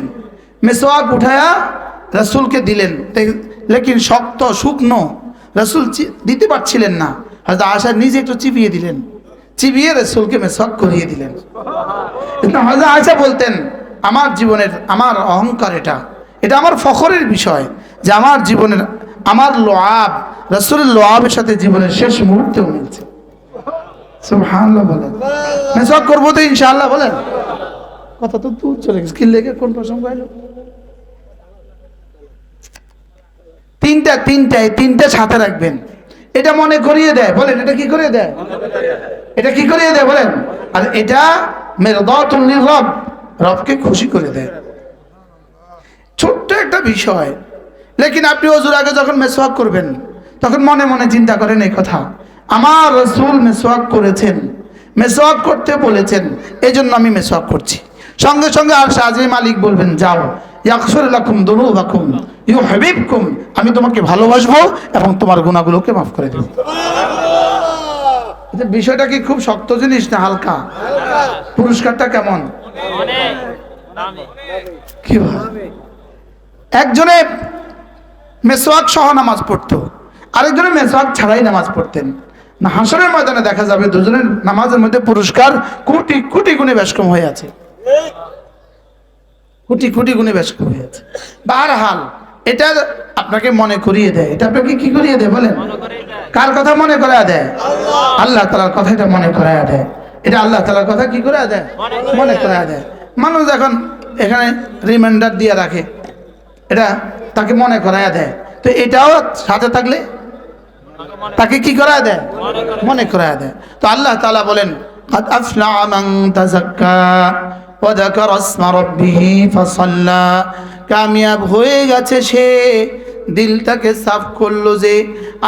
মেসওয়াক উঠায়া রাসূলকে দিলেন, লেকিন শক্ত শুকনো, রাসূল দিতে পারছিলেন না। হযরত আয়েশা নিজে একটু চিবিয়ে দিলেন, চিবিয়ে রাসূলকে মেসওয়াক করিয়ে দিলেন। হযরত আয়েশা বলতেন, আমার জীবনের, আমার অহংকার, এটা আমার ফখরের বিষয় যে আমার জীবনের, আমার লোয়াব রাসূলের লোয়াবের সাথে জীবনের শেষ মুহূর্তেও মিলছে। সুবহানাল্লাহ। বলেন, মেসওয়াক করবো তো ইনশাআল্লাহ। বলেন, কথা তো দূর চলে গেছে, কি লেগে কোন প্রসঙ্গ আইলো? তিনটা সাথে রাখবেন, এটা মনে করিয়ে দেয়। বলেন, এটা কি করিয়ে দেয়? এটা কি করিয়ে দেয় বলেন? আর এটা মিরদাতুল লিরব, রবকে খুশি করে দেয়। ছোট্ট একটা বিষয়, লেকিন আপনি ওযুর আগে যখন মেসওয়াক করবেন তখন মনে মনে চিন্তা করেন এই কথা, আমার রাসূল মেসওয়াক করেছেন, মেসওয়াক করতে বলেছেন, এই জন্য আমি মেসওয়াক করছি। সঙ্গে সঙ্গে আর শাহজি মালিক বলবেন, যাও, ইয়াগফির লাকুম যুনুবাকুম ইউহিব্বুকুম, আমি তোমাকে ভালোবাসবো এবং তোমার গুনাহগুলোকে মাফ করে দেব। এটা বিষয়টা কি খুব শক্ত জিনিস না হালকা? পুরস্কারটা কেমন? অনেক দামি। কি ভাবে? একজনে মেসওয়াক সহ নামাজ পড়তো, আরেকজনে মেসওয়াক ছাড়াই নামাজ পড়তেন। না, হাসরের ময়দানে দেখা যাবে দুজনের নামাজের মধ্যে পুরস্কার কোটি কোটি গুণে বেশ কম হয়ে আছে, কোটি কোটি গুণে বেশ কম হয়ে আছে। বারহাল এটা আপনাকে মনে করিয়ে দেয়, এটা আপনাকে কি করিয়ে দেয় বলেন? কার কথা মনে করায় দেয়? আল্লাহ তাআলার কথা এটা মনে করায় দেয়। এটা আল্লাহ তাআলার কথা কি করে দেয়? মনে করায় দেয়। মানুষ এখন এখানে রিমাইন্ডার দিয়ে রাখে, এটা তাকে মনে করায় দেয়। তো এটাও সাথে থাকলে তাকে কি করায় দেয়? মনে করায় দেয়। তো আল্লাহ তাআলা বলেন, قد أفلح من تزكى وذكر اسم ربه فصلى, কামিয়াব হয়ে গেছে সে, দিলটাকে সাফ করলো যে।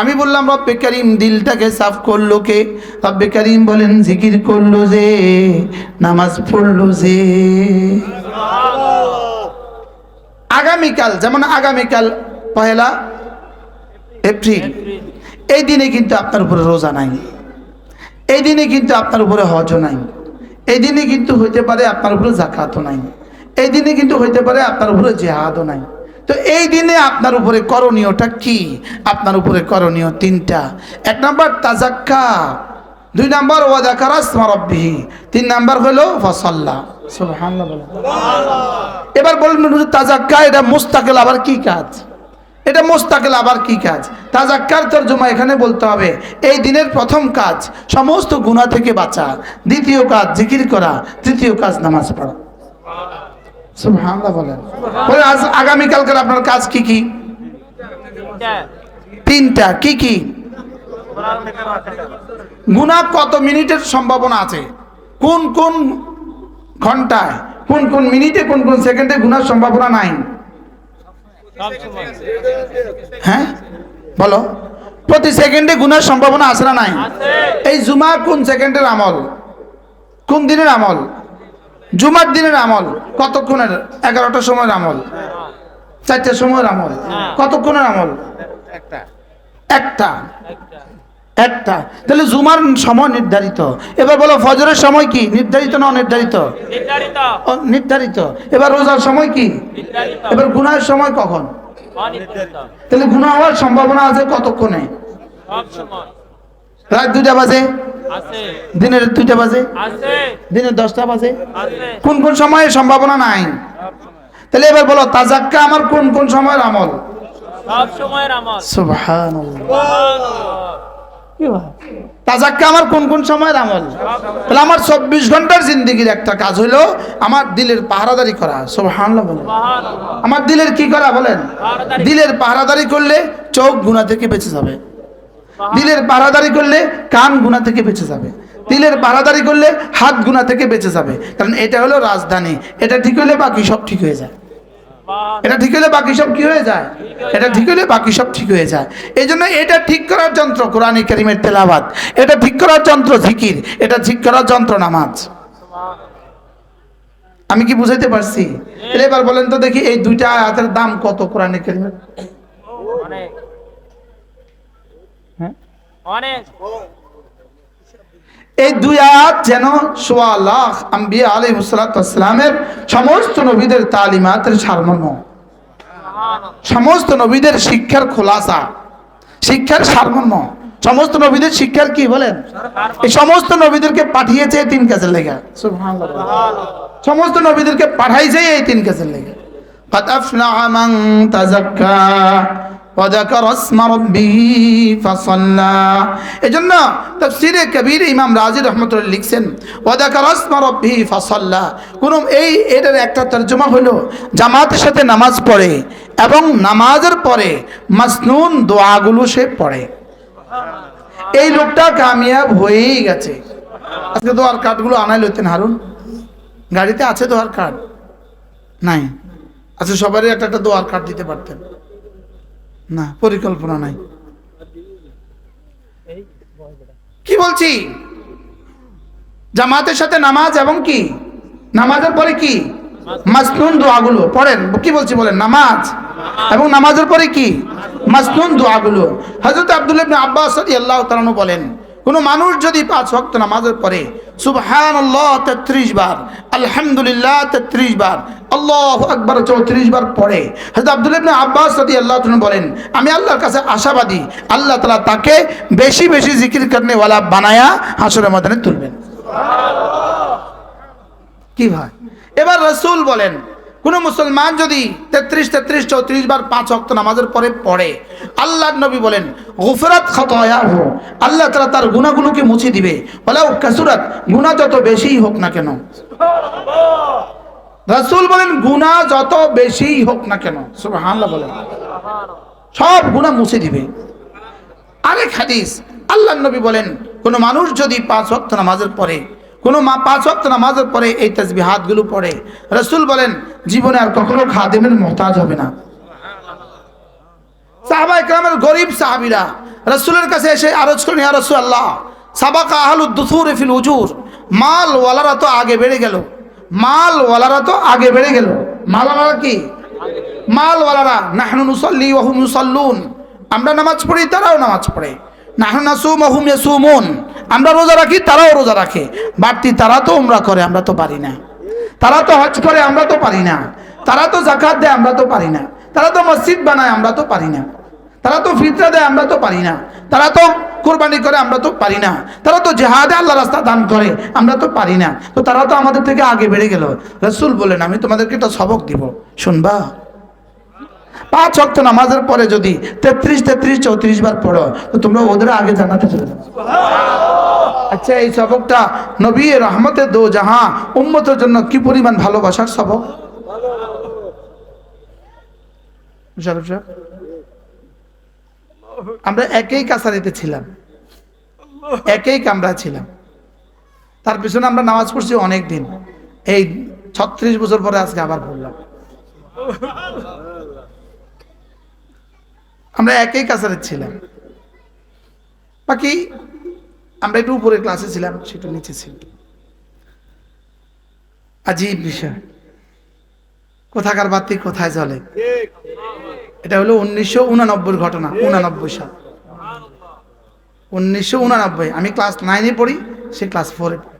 আমি বললাম রব্বে কারীম দিলটাকে সাফ করলো কে? রব্বে কারীম বলেন জিকির করলো যে, নামাজ পড়লো যে। আগামীকাল, যেমন আগামীকাল 1 এপ্রিল, এই দিনে কিন্তু আপনার উপরে রোজা নাই, এই দিনে কিন্তু আপনার উপরে হজও নাই, এই দিনে কিন্তু হইতে পারে আপনার উপরে যাকাতও নাই, এই দিনে কিন্তু হইতে পারে আপনার উপরে জিহাদও নাই। তো এই দিনে আপনার উপরে করণীয়টা কি? আপনার উপরে করণীয় 3টা। 1 নম্বর তাজাক্কা, 2 নম্বর ওয়া যাকারা ইসমা রাব্বিহি, 3 নম্বর হলো ফাসাল্লা। সুবহানাল্লাহ বলেন। এবার বলবেন হুজুর তাজাক্কা এটা মুস্তাকিল আবার কি কাজ? এটা মুস্তাকিল আবার কি কাজ? তাজাক্কার তরজমা এখানে বলতে হবে এই দিনের প্রথম কাজ সমস্ত গুনাহ থেকে বাঁচা, দ্বিতীয় কাজ জিকির করা, তৃতীয় কাজ নামাজ পড়া। সুবহানাল্লাহ বলেন। বলে আজ আগামীকালকার আপনার কাজ কি কি? 3টা। কি কি? গুনাহ কত মিনিটের সম্ভাবনা আছে, কোন কোন ঘন্টায়, কোন কোন মিনিটে, কোন কোন সেকেন্ডে গুনার সম্ভাবনা নাই? হ্যাঁ বলো, প্রতি সেকেন্ডে গুনার সম্ভাবনা আছে না নাই? এই জুমা কোন সেকেন্ডের আমল, কোন দিনের আমল? জুমার দিনের আমল কতক্ষণের? 11টার সময়ের আমল, 4টার সময়ের আমল, কতক্ষণের আমল? একটা। তাহলে জুমার সময় নির্ধারিত। এবার বলো ফজরের সময় কি নির্ধারিত না অনির্ধারিত? নির্ধারিত। এবার রোজার সময় কি? এবার গুনাহের সময় কখন? তাহলে গুনাহ হওয়ার সম্ভাবনা আছে কতক্ষণে? রাত 2টা বাজে, দিনের 2টা বাজে, দিনের 10টা বাজে, কোন কোন সময়ে সম্ভাবনা নাই? তাহলে এবার বলো তাজাক্কা আমার কোন কোন সময়ের আমল? সব সময়ের আমল। সুবহানাল্লাহ। তাজাক্কা আমার কোন কোন সময়ের আমল? তাহলে আমার 24 ঘন্টার জিন্দেগির একটা কাজ হলো আমার দিলের পাহারাদারি করা। সুবহানাল্লাহ বলেন। আমার দিলের কি করা বলেন? দিলের পাহারাদারি করলে চোখ গুনাহ থেকে বেঁচে যাবে, দিলের পাহারাদারি করলে কান গুনাহ থেকে বেঁচে যাবে, দিলের পাহারাদারি করলে হাত গুনাহ থেকে বেঁচে যাবে। কারণ এটা হলো রাজধানী, এটা ঠিক হলে বাকি সব ঠিক হয়ে যায়। এটা ঠিক হলে বাকি সব কি হয়ে যায়? এটা ঠিক হলে বাকি সব ঠিক হয়ে যায়। এই জন্য এটা ঠিক করার যন্ত্র কোরআন কারীমের তেলাওয়াত, এটা ঠিক করার যন্ত্র জিকির, এটা ঠিক করার যন্ত্র নামাজ। আমি কি বুঝাইতে পারছি? এবার বলেন তো দেখি এই 2টা আয়াতের দাম কত কোরআন কারীমের? অনেক। এই 2 আয়াত যেন 1.25 লাখ আম্বিয়া আলাইহিস সালাতু ওয়াস সালামের সমস্ত নবীদের তালিমাতের সারমর্ম, সমস্ত নবীদের শিক্ষার খোলাসা, শিক্ষার সারমর্ম। সমস্ত নবীদের শিক্ষার কি বলেন? এই সমস্ত নবীদেরকে পাঠিয়েছে 3 কাজের লেগে। সুবহানাল্লাহ। সমস্ত নবীদেরকে পাঠাইছে এই 3 কাজের লেগে। قد أفلح من تزكى وذكر اسم ربه فصلى। এজন্য তাফসীরে কবির ইমাম রাজি রাহমাতুল্লাহ লিখছেন ওয়াযাকার ইসমা রাব্বিহি ফাসাল্লা। কোন এটার একটা তরজমা হলো জামাতের সাথে নামাজ পড়ে এবং নামাজের পরে মাসনুন দোয়াগুলো সে পড়ে, এই লোকটা কামিয়াব হয়েই গেছে। আজকে দোয়ার কার্ডগুলো আনাই লইতেন হারুন, গাড়িতে আছে দোয়ার কার্ড? নাই। আচ্ছা সবারই একটা একটা দোয়ার কার্ড দিতে পারতেন না, পরিকল্পনা নাই। কি বলছি? জামাতের সাথে নামাজ এবং কি নামাজের পরে কি মাসনুন দোয়াগুলো পড়েন। কি বলছি বলেন? নামাজ এবং নামাজের পরে কি মাসনুন দোয়াগুলো। হযরত আব্দুল্লাহ ইবনে আব্বাস রাদিয়াল্লাহু তাআলা আনহু বলেন কোন মানুষ যদি 5 ওয়াক্ত নামাজের পরে সুবহানাল্লাহ 33 বার, আলহামদুলিল্লাহ 33 বার, আল্লাহু আকবার 34 বার পড়ে, হযরত আব্দুল্লাহ ইবনে আব্বাস রাদিয়াল্লাহু তাআলা বলেন আমি আল্লাহর কাছে আশাবাদী আল্লাহ তাআলা তাকে বেশি বেশি জিকির করনে ওয়ালা বানায়া হাসরের ময়দানে তুলবেন। সুবহানাল্লাহ। কি ভাই? এবার রাসূল বলেন কোন মুসলমান যদি 33 34 বার 5 ওয়াক্ত নামাজের পরে পড়ে, আল্লাহর নবী বলেন গুফরাত খাতায়াহু, আল্লাহ তাআলা তার গুনাহগুলোকে মুছে দিবে। ওয়ালাউ কাসুরাত, গুনাহ যত বেশিই হোক না কেন। সুবহানাল্লাহ। রাসূল বলেন গুনাহ যত বেশিই হোক না কেন, সুবহানাল্লাহ বলেন, সব গুনাহ মুছে দিবে। আরেক হাদিস আল্লাহর নবী বলেন কোন মানুষ যদি 5 ওয়াক্ত নামাজের পরে কোন 5 ওয়াক্ত নামাজের পরে এই তাসবিহাতগুলো পড়ে, রাসূল বলেন জীবনে আর কখনো খাদেমের মুহতাজ হবে না। সাহাবায়ে কেরামের গরীব সাহাবীরা রাসূলের কাছে এসে আরজ করেন ইয়া রাসূলুল্লাহ সাবাকা আহলুদ দুসুর ফিল উজুর, মাল ওয়ালারা তো আগে বেড়ে গেল, মাল ওয়ালারা তো আগে বেড়ে গেল। মাল ওয়ালারা কি মালওয়ালারা নাহনু নুসাল্লি ওয়া হুম ইউসাল্লুন, আমরা নামাজ পড়ি তারাও নামাজ পড়ে। নাহনু নাসুম ওয়া হুম ইয়াসুমুন, আমরা রোজা রাখি তারাও রোজা রাখে। বাড়তি তারা তো উমরা করে, আমরা তো পারি না। তারা তো হজ করে, আমরা তো পারি না। তারা তো যাকাত দেয়, আমরা তো পারি না। তারা তো মসজিদ বানায়, আমরা তো পারি না। তারা তো ফিতরা দেয়, আমরা তো পারি না। তারা তো কোরবানি করে, আমরা তো পারি না। তারা তো জিহাদে আল্লাহ রাস্তা দান করে, আমরা তো পারি না। তো তারা তো আমাদের থেকে আগে বেড়ে গেল। রাসূল বলেন আমি তোমাদেরকে একটা সবক দিব, শুনবা? 5 ওয়াক্ত নামাজের পরে যদি 33 34 বার পড়ো তো তোমরা ওদের আগে জান্নাতে চলে যাবে। আচ্ছা, এই সবকটা নবী রহমতে দো জাহাঁ উম্মতের জন্য কি পরিমাণ ভালোবাসার সবক। আমরা একই কাছারিতে ছিলাম, একই কামরা ছিলাম, তার পিছনে আমরা নামাজ পড়ছি অনেক দিন। এই 36 বছর পরে আজকে আবার পড়লাম। আমরা একই কাছারে ছিলাম, বাকি আমরা একটু উপরে ক্লাসে ছিলাম, সেটা নিচে ছিল। আজীব বিষয়, কোথাকার বাতি কোথায় জ্বলে। এটা হলো 1989 ঘটনা, 89 সাল, 1989। আমি ক্লাস 9-এ পড়ি, সে ক্লাস 4-এ পড়ে।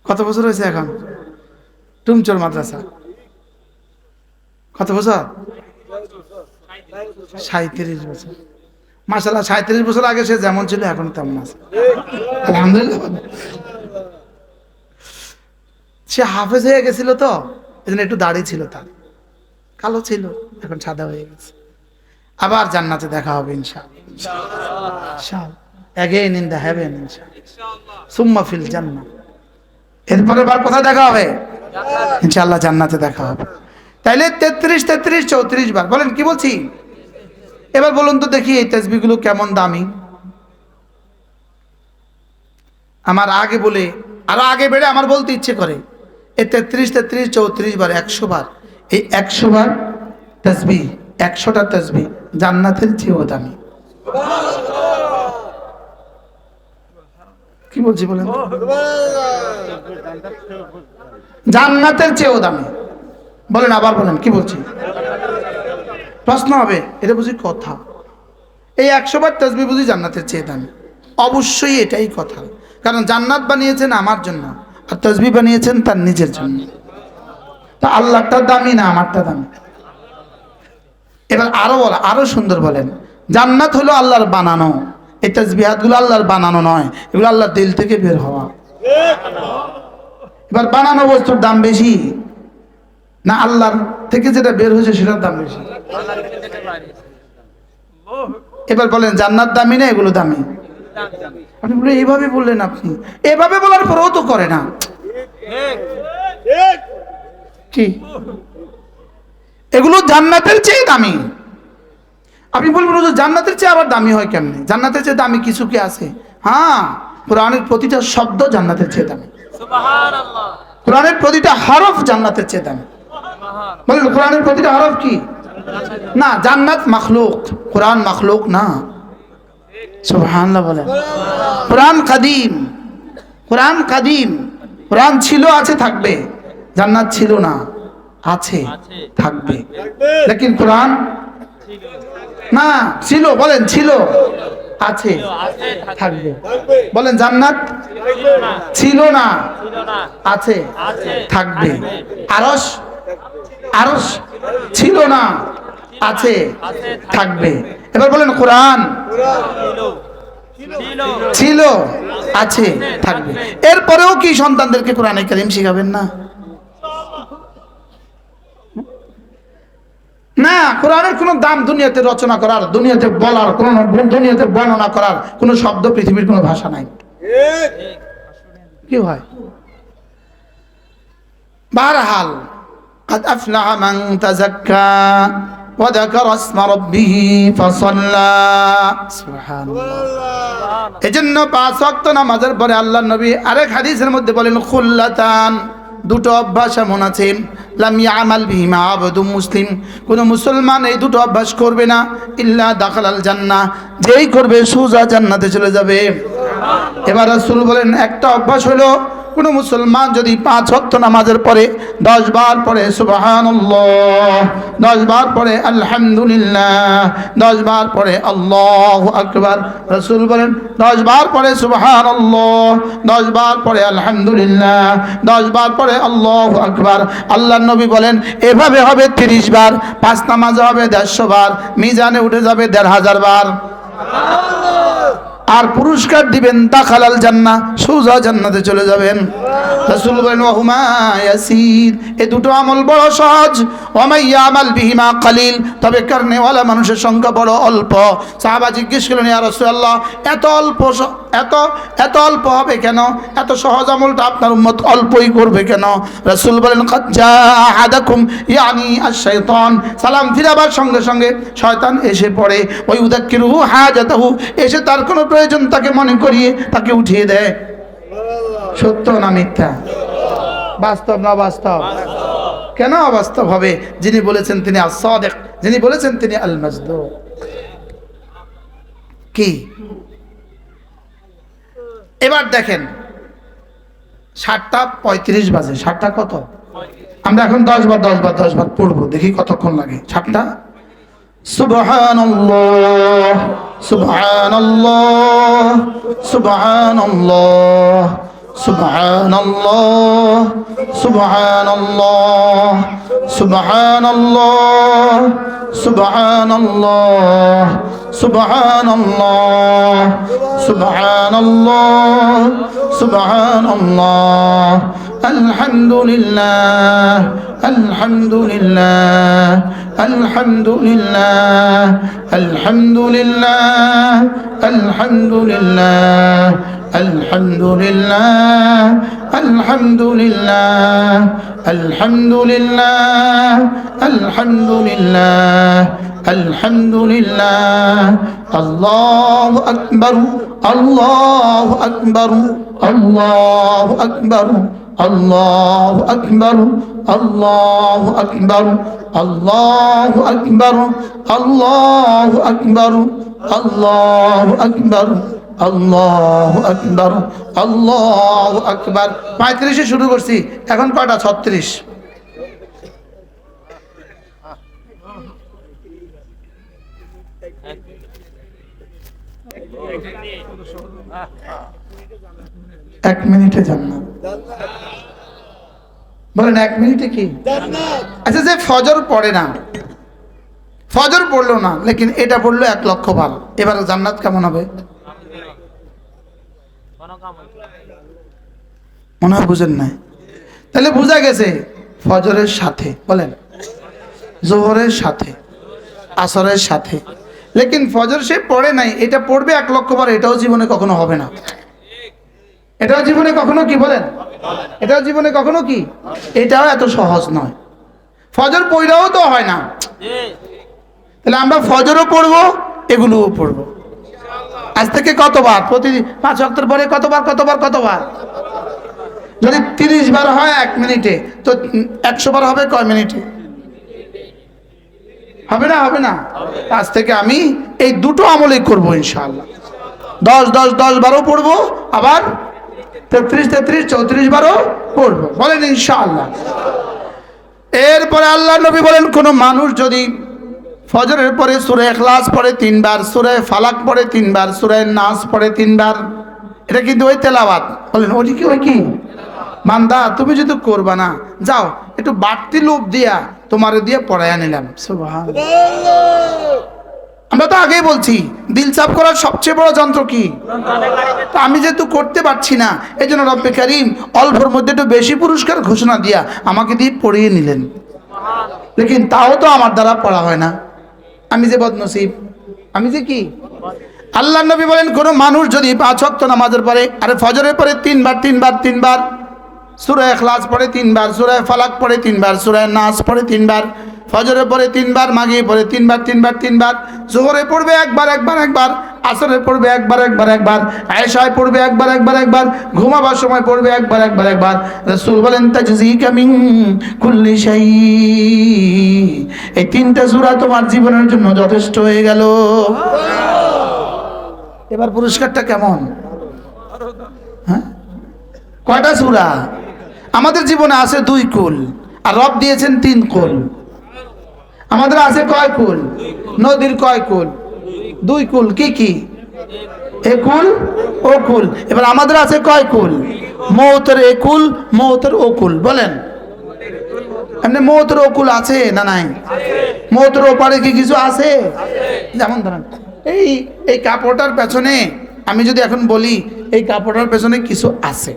কত বছর হয়েছে এখন? টুমচোর মাদ্রাসা কত বছর? 37 বছর। মাশাআল্লাহ, 37 বছর আগে সে যেমন ছিল এখন তেমন আছে, আলহামদুলিল্লাহ। সে হাফেজ হয়ে গেছিল, তো এজন্য একটু দাড়ি ছিল, তার কালো ছিল, এখন সাদা হয়ে গেছে। আবার জান্নাতে দেখা হবে ইনশাআল্লাহ, again in the heaven ইনশাআল্লাহ, সুম্মা ফিল জান্নাহ। এরপরে বার কোথায় দেখা হবে? ইনশাআল্লাহ জান্নাতে দেখা হবে। তাইলে 33 34 বার বলেন, কি বলছি? এবার বলুন তো দেখি এই তাসবিহগুলো কেমন দামি। আমার আগে বলে আরো আগে বেড়ে আমার বলতে ইচ্ছে করে। এই 33 34 বার, 100 বার, এই 100 বার তাসবিহ, 100টা তাসবিহ জান্নাতের চেয়েও দামি। কি বলছি বলেন? জান্নাতের চেয়েও দামি। বলেন, আবার বলেন, কি বলছি? প্রশ্ন হবে, এটা বুঝি কথা? এই 100 বার তাসবিহ বুঝি জান্নাতের চেয়ে দামি? অবশ্যই এটাই কথা, কারণ জান্নাত বানিয়েছেন আমার জন্য, আর তাসবিহ বানিয়েছেন তার নিজের জন্য। তা আল্লাহটা দামি না আমারটা দামি? এবার আরো বলা, আরো সুন্দর বলেন, জান্নাত হলো আল্লাহর বানানো, এই তাসবিহাতগুলো আল্লাহর বানানো নয়, এগুলো আল্লাহর দিল থেকে বের হওয়া। এবার বানানো বস্তুর দাম বেশি না আল্লাহর থেকে যেটা বের হয়েছে সেটার দাম বেশি? এবার বলেন, জান্নাত দামি না এগুলো দামি? আপনি বলে এইভাবে বললেন, আপনি এভাবে বলার পরেও তো করে না। কি এগুলো জান্নাতের চেয়ে দামি? আপনি বলবেন জান্নাতের চেয়ে আবার দামি হয় কেমনে? জান্নাতের চেয়ে দামি কিছু কি আছে? হ্যাঁ, কোরআনের প্রতিটা শব্দ জান্নাতের চেয়ে দামি। সুবহানাল্লাহ। কোরআনের প্রতিটা হরফ জান্নাতের চেয়ে দামি। বলেন, কোরআনের প্রতিটা হরফ কি? না, জান্নাত মাখলুক, কোরআন মাখলুক না। সুবহানাল্লাহ বলেন। কোরআন কাদিম, কোরআন কাদিম, কোরআন ছিল, আছে, থাকবে। জান্নাত ছিল না, আছে, থাকবে। লেকিন কোরআন না, ছিল, বলেন, ছিল, আছে, থাকবে। বলেন, জান্নাত ছিল না, আছে, থাকবে। আরশ, আরশ ছিল না, আছে, থাকবে। এবার বলেন, কোরআন ছিল, আছে, থাকবে। এরপরেও কি সন্তানদেরকে কোরআনে কারীম শিখাবেন না? না, কোরআনের কোনো দাম দুনিয়াতে রচনা করার, দুনিয়াতে বলার, কোন দুনিয়াতে বর্ণনা করার কোন শব্দ পৃথিবীর কোনো ভাষা নাই। কি হয়? বারহাল قد أفلح من تزكى وذكر اسم ربه فصلى سبحان الله। এজন্য 5 ওয়াক্ত নামাজের পরে আল্লাহর নবী আরেক হাদিসের মধ্যে বলেন, খুল্লাতান, দুটো অভ্যাস এমন আছে, লাম ইয়ামাল বিহিমা আবদুম মুসলিম, কোন মুসলমান এই দুটো অভ্যাস করবে না, ইল্লা দাখালাল জান্নাহ, যেই করবে সোজা জান্নাতে চলে যাবে। এবার রাসূল বলেন, একটা অভ্যাস হলো কোনো মুসলমান যদি 5 ওয়াক্ত নামাজের পরে 10 বার পরে সুবহানাল্লাহ, 10 বার পরে আলহামদুলিল্লাহ, 10 বার পরে আল্লাহু আকবার, রাসূল বলেন 10 বার পরে সুবহানাল্লাহ, 10 বার পরে আলহামদুলিল্লাহ, 10 বার পরে আল্লাহু আকবার, আল্লাহর নবী বলেন এভাবে হবে 30 বার, 5 নামাজে হবে 150 বার, মিজানে উঠে যাবে 1500 বার। আর পুরস্কার দিবেন দাখালাল জান্নাহ, সোজা জান্নাতে চলে যাবেন। রাসূল বলেন ওয়াহুমা ইয়াসির, এই দুটো আমল বড় সহজ। ওয়া ইয়ামাল বিহিমা কালিল, তবে করনেওয়ালা মানুষের সংখ্যা বড় অল্প। সাহাবা জিজ্ঞেস করলেন ইয়া রাসূলুল্লাহ, এত অল্প হবে কেন? এত সহজ আমলটা আপনার উম্মত অল্পই করবে কেন? রাসূল বলেন কাদ জাআ আহাদাকুম ইয়ানি আশ-শাইতান, সালাম ফিরাবার সঙ্গে সঙ্গে শয়তান এসে পড়ে। ওই উযাক্কিরুহু হাজাতাহু, এসে তার কোনো প্রয়োজন তাকে মনে করিয়ে তাকে উঠিয়ে দেয়। সত্য না মিথ্যা? বাস্তব না বাস্তব? কেন অবাস্তব হবে? যিনি বলেছেন তিনি আস-সাদিক, যিনি বলেছেন তিনি আল-মাসদুক। কি এবার দেখেন 7:35 বাজে। 7টা কত? আমরা এখন 10 বার পড়বো, দেখি কতক্ষণ লাগে। 7টা সুবহানাল্লাহ সুবহানাল্লাহ সুবহানাল্লাহ সুবহানাল্লাহ সুবহানাল্লাহ সুবহানাল্লাহ সুবহানাল্লাহ সুবহানাল্লাহ সুবহানাল্লাহ সুবহানাল্লাহ আলহামদুলিল্লাহ আলহামদুলিল্লাহ আলহামদুলিল্লাহ আলহামদুলিল্লাহ আলহামদুলিল্লাহ আলহামদুলিল্লাহ আলহামদুলিল্লাহ আলহামদুলিল্লাহ আলহামদুলিল্লাহ আলহামদুলিল্লাহ আল্লাহু আকবার আল্লাহু আকবার আল্লাহু আকবার আল্লাহু আকবার আল্লাহু আকবার আল্লাহু আকবার আল্লাহু আকবার আল্লাহু আকবার আল্লাহু আকবার আল্লাহু আকবার। 35 শুরু করছি, এখন কয়টা? 36। এক মিনিটে জান্নাত বলেন, 1 মিনিটে কি জান্নাত? আচ্ছা, যে ফজর পড়ে না, ফজর পড়লো না, লেকিন এটা পড়লো 1 লক্ষ বার, এবার জান্নাত কেমন হবে? মনে হয় বুঝেন নাই। তাহলে বোঝা গেছে ফজরের সাথে, বলেন জোহরের সাথে, আসরের সাথে, লেকিন ফজর সে পড়ে নাই, এটা পড়বে 1 লক্ষ বার, এটাও জীবনে কখনো হবে না। এটাও জীবনে কখনো কি বলেন? এটাও জীবনে কখনো কি? এটাও এত সহজ নয়। ফজর পড়াও তো হয় না, তাহলে আমরা ফজরও পড়বো, এগুলোও পড়বো। আজ থেকে কতবার? প্রতিদিন 5 ওয়াক্তের পরে কতবার? যদি 30 বার হয় 1 মিনিটে, তো 100 বার হবে কয় মিনিটে? হবে না? হবে না? আজ থেকে আমি এই দুটো আমলই করবো ইনশাআল্লাহ। 10 বারও পড়বো, আবার 33 34 বারও পড়বো, বলেন ইনশাআল্লাহ। এরপরে আল্লাহ নবী বলেন কোন মানুষ যদি ফজরের পরে সূরা ইখলাস পড়ে 3 বার, সূরা ফালাক পড়ে 3 বার, সূরা নাস পড়ে 3 বার, এটা কিন্তু ওই তেলাওয়াত। বলেন ওই কি বান্দা, তুমি যদি করবা না, যাও একটু বাড়তি লোভ দিয়া তোমারে দিয়ে পড়ায়া নিলাম। সুবহানাল্লাহ। আমরা তো আগেই বলছি দিল সাফ করার সবচেয়ে বড় যন্ত্র কি? তো আমি যেহেতু করতে পারছি না, এই জন্য রব্বে কারীম অল্পের মধ্যে একটু বেশি পুরস্কার ঘোষণা দিয়া আমাকে দিয়ে পড়িয়ে নিলেন, লেকিন তাও তো আমার দ্বারা পড়া হয় না। আমি যে বদনসিব, আমি যে কি। আল্লাহ নবী বলেন কোন মানুষ যদি 5 ওয়াক্ত নামাজের পরে, আরে ফজরের পরে 3 বার সূরা ইখলাস পড়ে 3 বার, সূরা ফালাক পড়ে 3 বার, সূরা নাস পড়ে 3 বার, ফজরের পরে 3 বার, মাগরিবে পড়ে 3 বার, যোহরে পড়বে একবার, আসরে পড়বে একবার, আয়েশায় পড়বে একবার, ঘুমাবার সময় পড়বে একবার। রাসূল বলেন তাজজিকা মিন কুল্লি শাই, এই 3টা সূরা তোমার জীবনের জন্য যথেষ্ট হয়ে গেল। এবার পুরস্কারটা কেমন? হ্যাঁ, কয়টা সূরা? আমাদের জীবনে আছে 2 কুল, আর রব দিয়েছেন 3 কুল। আমাদের আছে কয় কুল? নদীর কয় কুল? 2 কুল। কি কি? একুল ও কুল। এবার আমাদের আছে কয় কুল? মৌতের একুল, মৌতের ওকুল। বলেন, এমনি মৌতের ওকুল আছে না নাই? মৌতের ওপারে কি কিছু আছে? যেমন ধরেন এই কাপড়টার পেছনে, আমি যদি এখন বলি এই কাপড়টার পেছনে কিছু আছে,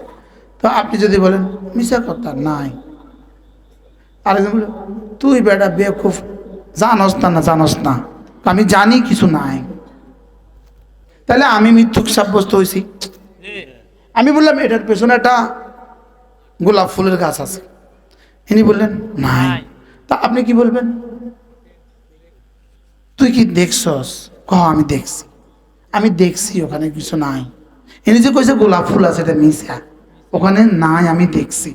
তো আপনি যদি বলেন মিশা কথা নাই, আরেকজন বলে তুই বেটা বেকুফ, জানস না জানস না, আমি জানি কিছু নাই, তাহলে আমি মিথ্যুক সাব্যস্ত হয়েছি। আমি বললাম এটার পেছনে একটা গোলাপ ফুলের গাছ আছে, ইনি বললেন নাই, তা আপনি কি বলবেন? তুই কি দেখছস? আমি দেখছি, আমি দেখছি ওখানে কিছু নাই। ইনি যে কইছে গোলাপ ফুল আছে, এটা মিশা, ওখানে নাই, আমি দেখছি।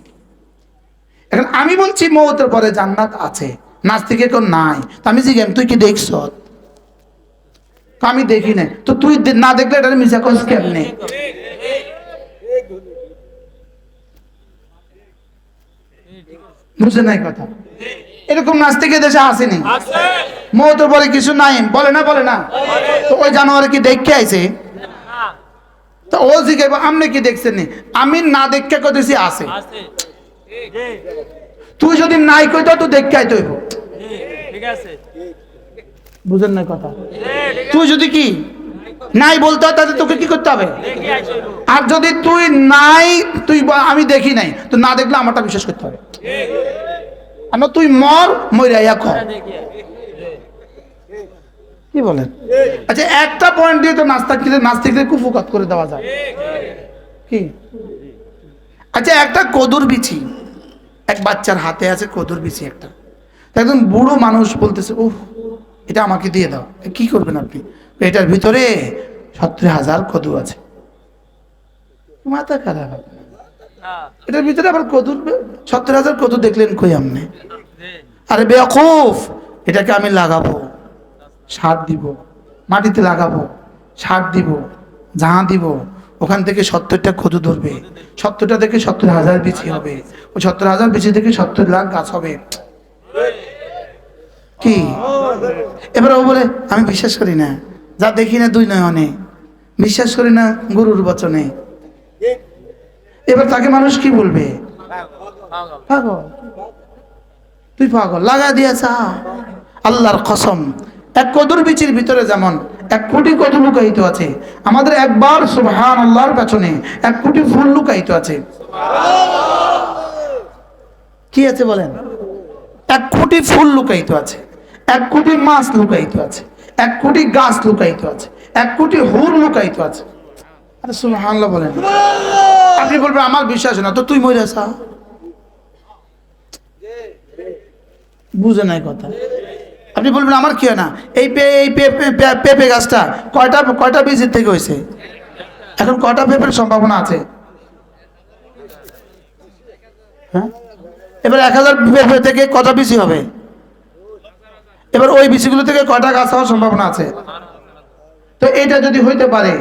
এখন আমি বলছি মওতের পরে জান্নাত আছে, নাস্তিকে কেউ নাই, তা আমি জিজ্ঞাসা তুই কি দেখছ? আমি দেখি না, তো তুই না দেখলে এটা মিশা কস কেমনে? বুঝে নাই কথা? এরকম নাস্তিকের দেশে আসেনি, মওতের পরে কিছু নাই বলে না, বলে না? তো ওই জানোয়ার কি দেখে আইছে? তো ও জিজ্ঞাসা আপনি কি দেখছেন? আমি না দেখে কইতেছি আছে। তুই যদি নাই কইতো তুই দেখে আইতো, ঠিক আছে? বুঝেন না কথা? তুই যদি কি নাই বলতে হয় তাহলে তোকে কি করতে হবে? আর যদি তুই নাই, তুই আমি দেখি নাই, তো না দেখলে আমারটা বিশ্বাস করতে হবে। আমরা তুই মর, মইরা কর। কি বলেন? আচ্ছা, একটা পয়েন্ট দিয়ে তো নাস্তিকদের কুফুকাত করে দেওয়া যায় কি? আচ্ছা, একটা কদুর বিচি এক বাচ্চার হাতে আছে, কদুর বিচি একটা, একদম বুড়ো মানুষ বলতেছে উহ এটা আমাকে দিয়ে দাও। কি করবেন আপনি? এটার ভিতরে 70,000 কদু আছে। মাথা খারাপ, এটার ভিতরে আবার কদুর 70,000 কদু দেখলেন কই আপনি? আরে বেয়াকুফ, এটাকে আমি লাগাবো, সার দিব, মাটিতে লাগাবো, সার দিব, ঝাঁ দিব, ওখান থেকে 70টা কদু ধরবে, 70টা থেকে 70,000 বিচি হবে, ওই 70,000 বিচি থেকে 70 লাখ গাছ হবে। কি? এবার ও বলে আমি বিশ্বাস করি না, যা দেখি না 2 নয়নে, বিশ্বাস করি না গুরুর বচনে। এবার তাকে মানুষ কি বলবে? পাগল, তুই পাগল, লাগা দিয়েছা। আল্লাহর কসম, এক কদুর বিচির ভিতরে যেমন 1 কোটি কদু লুকায়িত আছে, আমাদের একবার সুবহানাল্লাহর পেছনে 1 কোটি ফুল লুকায়িত আছে। কি আছে বলেন? 1 কোটি ফুল লুকায়িত আছে, 1 কোটি মাছ লুকায়িত আছে, 1 কোটি গাছ লুকায়িত আছে, 1 কোটি হুর লুকায়িত আছে। আরে সুবহানাল্লাহ বলেন। আপনি বলবেন আমার বিশ্বাস না, তো তুই মরে যা। বুঝে নাই কথা? আপনি বলবেন আমার কি হয় না, এই পেঁপে গাছটা কয়টা বীজের থেকে হয়েছে? এখন কয়টা পেঁপের সম্ভাবনা আছে? হ্যাঁ, এবার 1000 পেঁপে থেকে কটা বিচি হবে? এবার ওই বিচিগুলো থেকে কয়টা গাছ হওয়ার সম্ভাবনা আছে? তো এটা যদি হইতে পারে,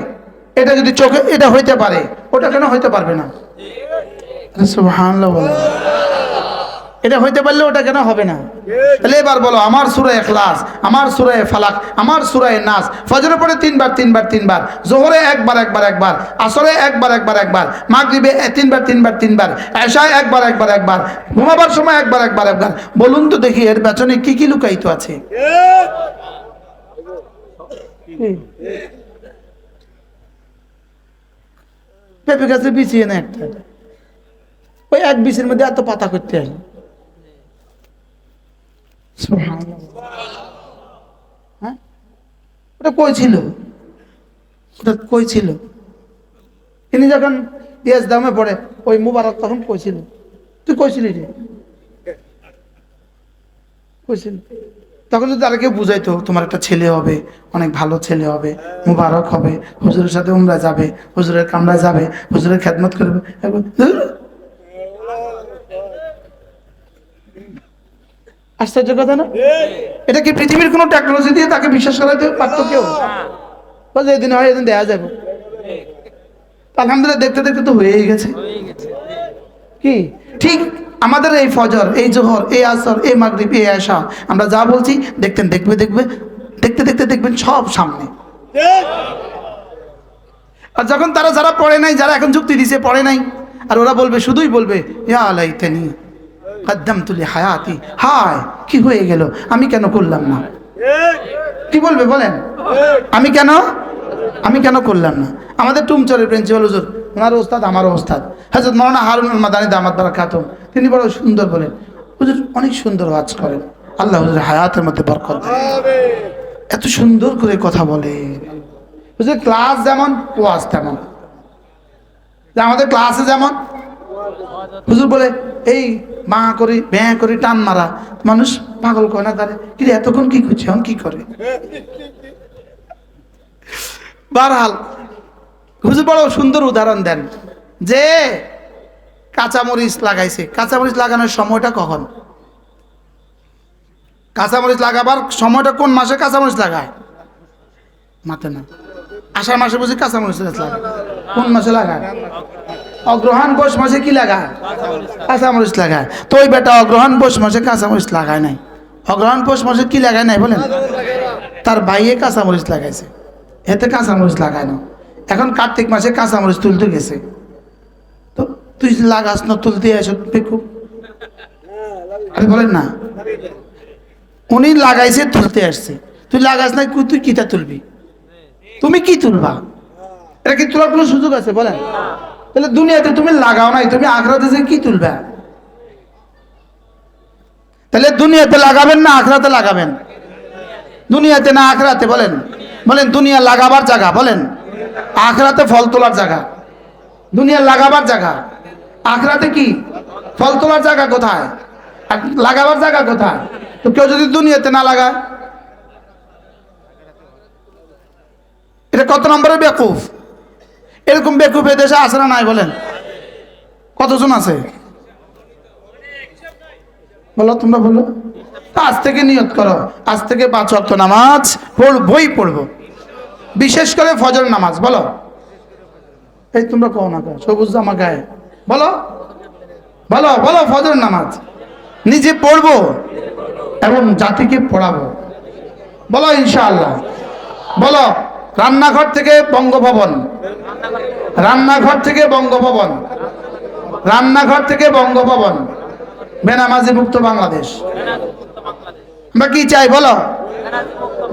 এটা যদি চোখে এটা হইতে পারে, ওটা কেন হইতে পারবে না? সুবহানাল্লাহ বলেন। এটা হইতে পারলে ওটা কেন হবে না? তাহলে এবার বলো, আমার সূরা ইখলাস, আমার সূরা ফালাক, আমার সূরা নাস ফজরের পরে 3 বার, যোহরে একবার, আসরে একবার, মাগরিবে 3 বার, এশায় একবার, ঘুমাবার সময় একবার। বলুন তো দেখি এর পেছনে কি কি লুকায়িত আছে? পেঁপে গাছে বিছিয়ে না একটা, ওই 1 বিচির মধ্যে এত পাতা করতে আসে। হ্যাঁ, ওটা কই ছিল? তিনি যখন ইয়েস দামে পড়ে ওই মুবারক তখন কইছিল, তুই কইছিলি রে, কইছিল তখন যদি আর কেউ বুঝাইতো তোমার একটা ছেলে হবে, অনেক ভালো ছেলে হবে, মুবারক হবে, হুজুরের সাথে উমরা যাবে, হুজুরের কামরা যাবে, হুজুরের খেদমত করবে। আশ্চর্য কথা না? এটা কি পৃথিবীর কোনো টেকনোলজি দিয়ে তাকে বিশ্বাস করাতে পারতো কেউ? যেদিন হয় এদিন দেয়া যাবে। আলহামদুলিল্লাহ, দেখতে দেখতে তো হয়েই গেছে। কি ঠিক আমাদের এই ফজর, এই জোহর, এই আসর, এই মাগরিব, এই এশা, আমরা যা বলছি দেখতে দেখতে দেখবেন সব সামনে। আর যখন তারা যারা পড়ে নাই, যারা এখন যুক্তি দিছে পড়ে নাই, আর ওরা বলবে, শুধুই বলবে ইয়া লাইতানি কদ্দামতু লি হায়াতি, হায় কি হয়ে গেল, আমি কেন করলাম না। কি বলবে বলেন, আমি কেন করলাম না। আমাদের টুমচরের প্রিন্সিপাল হুজুর, ওনার ওস্তাদ আমারও ওস্তাদ হযরত মাওলানা হারুনুল মাদানী দামাত বারাকাতুহু, তিনি বড় সুন্দর বলেন, হুজুর অনেক সুন্দর ওয়াজ করেন, আল্লাহ হুজুরের হায়াতের মধ্যে বরকত দেন, এত সুন্দর করে কথা বলে। হুজুর ক্লাস যেমন ওয়াজ তেমন, আমাদের ক্লাসে যেমন হুজুর বলে এই বাঁ করি ব্যাঁ করি টান মারা, মানুষ পাগল করে না তারে, কিন্তু এতক্ষণ কি করছে, এখন কি করে। বারহাল হুজুর বড় সুন্দর উদাহরণ দেন যে কাঁচামরিচ লাগাইছে, কাঁচামরিচ লাগানোর সময়টা কখন, কাঁচামরিচ লাগাবার সময়টা কোন মাসে কাঁচামরিচ লাগায়, মাঠে না, আষাঢ় মাসে বুঝি কাঁচামরিচ লাগায়, কোন মাসে লাগায়, অগ্রহায়ণ পৌষ মাসে কি লাগায়, কাঁচামরিচ লাগায়। তো ওই বেটা অগ্রহায়ণ পৌষ মাসে কাঁচামরিচ লাগায় নাই, অগ্রহায়ণ পৌষ মাসে কি লাগায় নাই বলেন, তার বাইয়ে কাঁচামরিচ লাগাইছে, এতে কাঁচামরিচ লাগায় না। এখন কার্তিক মাসে কাঁচামরিচ তুলতে গেছে, তো তুই লাগাস না, তুলতে আসো বেকুব, আরে বলেন না, উনি লাগাইছে তুলতে আসছে, তুই লাগাস না, তুই কিটা তুলবি, তুমি কি তুলবা, এটা কি তোলার কোনো সুযোগ আছে বলেন। তাহলে দুনিয়াতে তুমি লাগাও নাই, তুমি আখরাতে যে কি তুলবা, তাহলে দুনিয়াতে লাগাবেন না আখরাতে লাগাবেন, দুনিয়াতে না আখরাতে বলেন, বলেন দুনিয়া লাগাবার জায়গা, বলেন আখরাতে ফল তোলার জায়গা, দুনিয়া লাগাবার জায়গা, আখরাতে কি ফল তোলার জায়গা কোথায়, আর লাগাবার জায়গা কোথায়। তো কেউ যদি দুনিয়াতে না লাগায়, এটা কত নম্বরের বেকুফ। এরকম বেকুফ এদেশে আছে না নাই বলেন, কতজন আছে বলো, তোমরা বলো। আজ থেকে নিয়ত করো, আজ থেকে 5 ওয়াক্ত নামাজ পড়বই পড়বো, বিশেষ করে ফজর নামাজ। বলো এই তোমরা কও না, সবুজ জামা গায়ে, বলো বলো বলো, ফজর নামাজ নিজে পড়বো এবং জাতিকে পড়াবো, বলো ইনশাআল্লাহ। বলো রান্নাঘর থেকে বঙ্গভবন, রান্নাঘর থেকে বঙ্গভবন, রান্নাঘর থেকে বঙ্গভবন, বেনামাজি মুক্ত বাংলাদেশ। আমরা কি চাই বলো,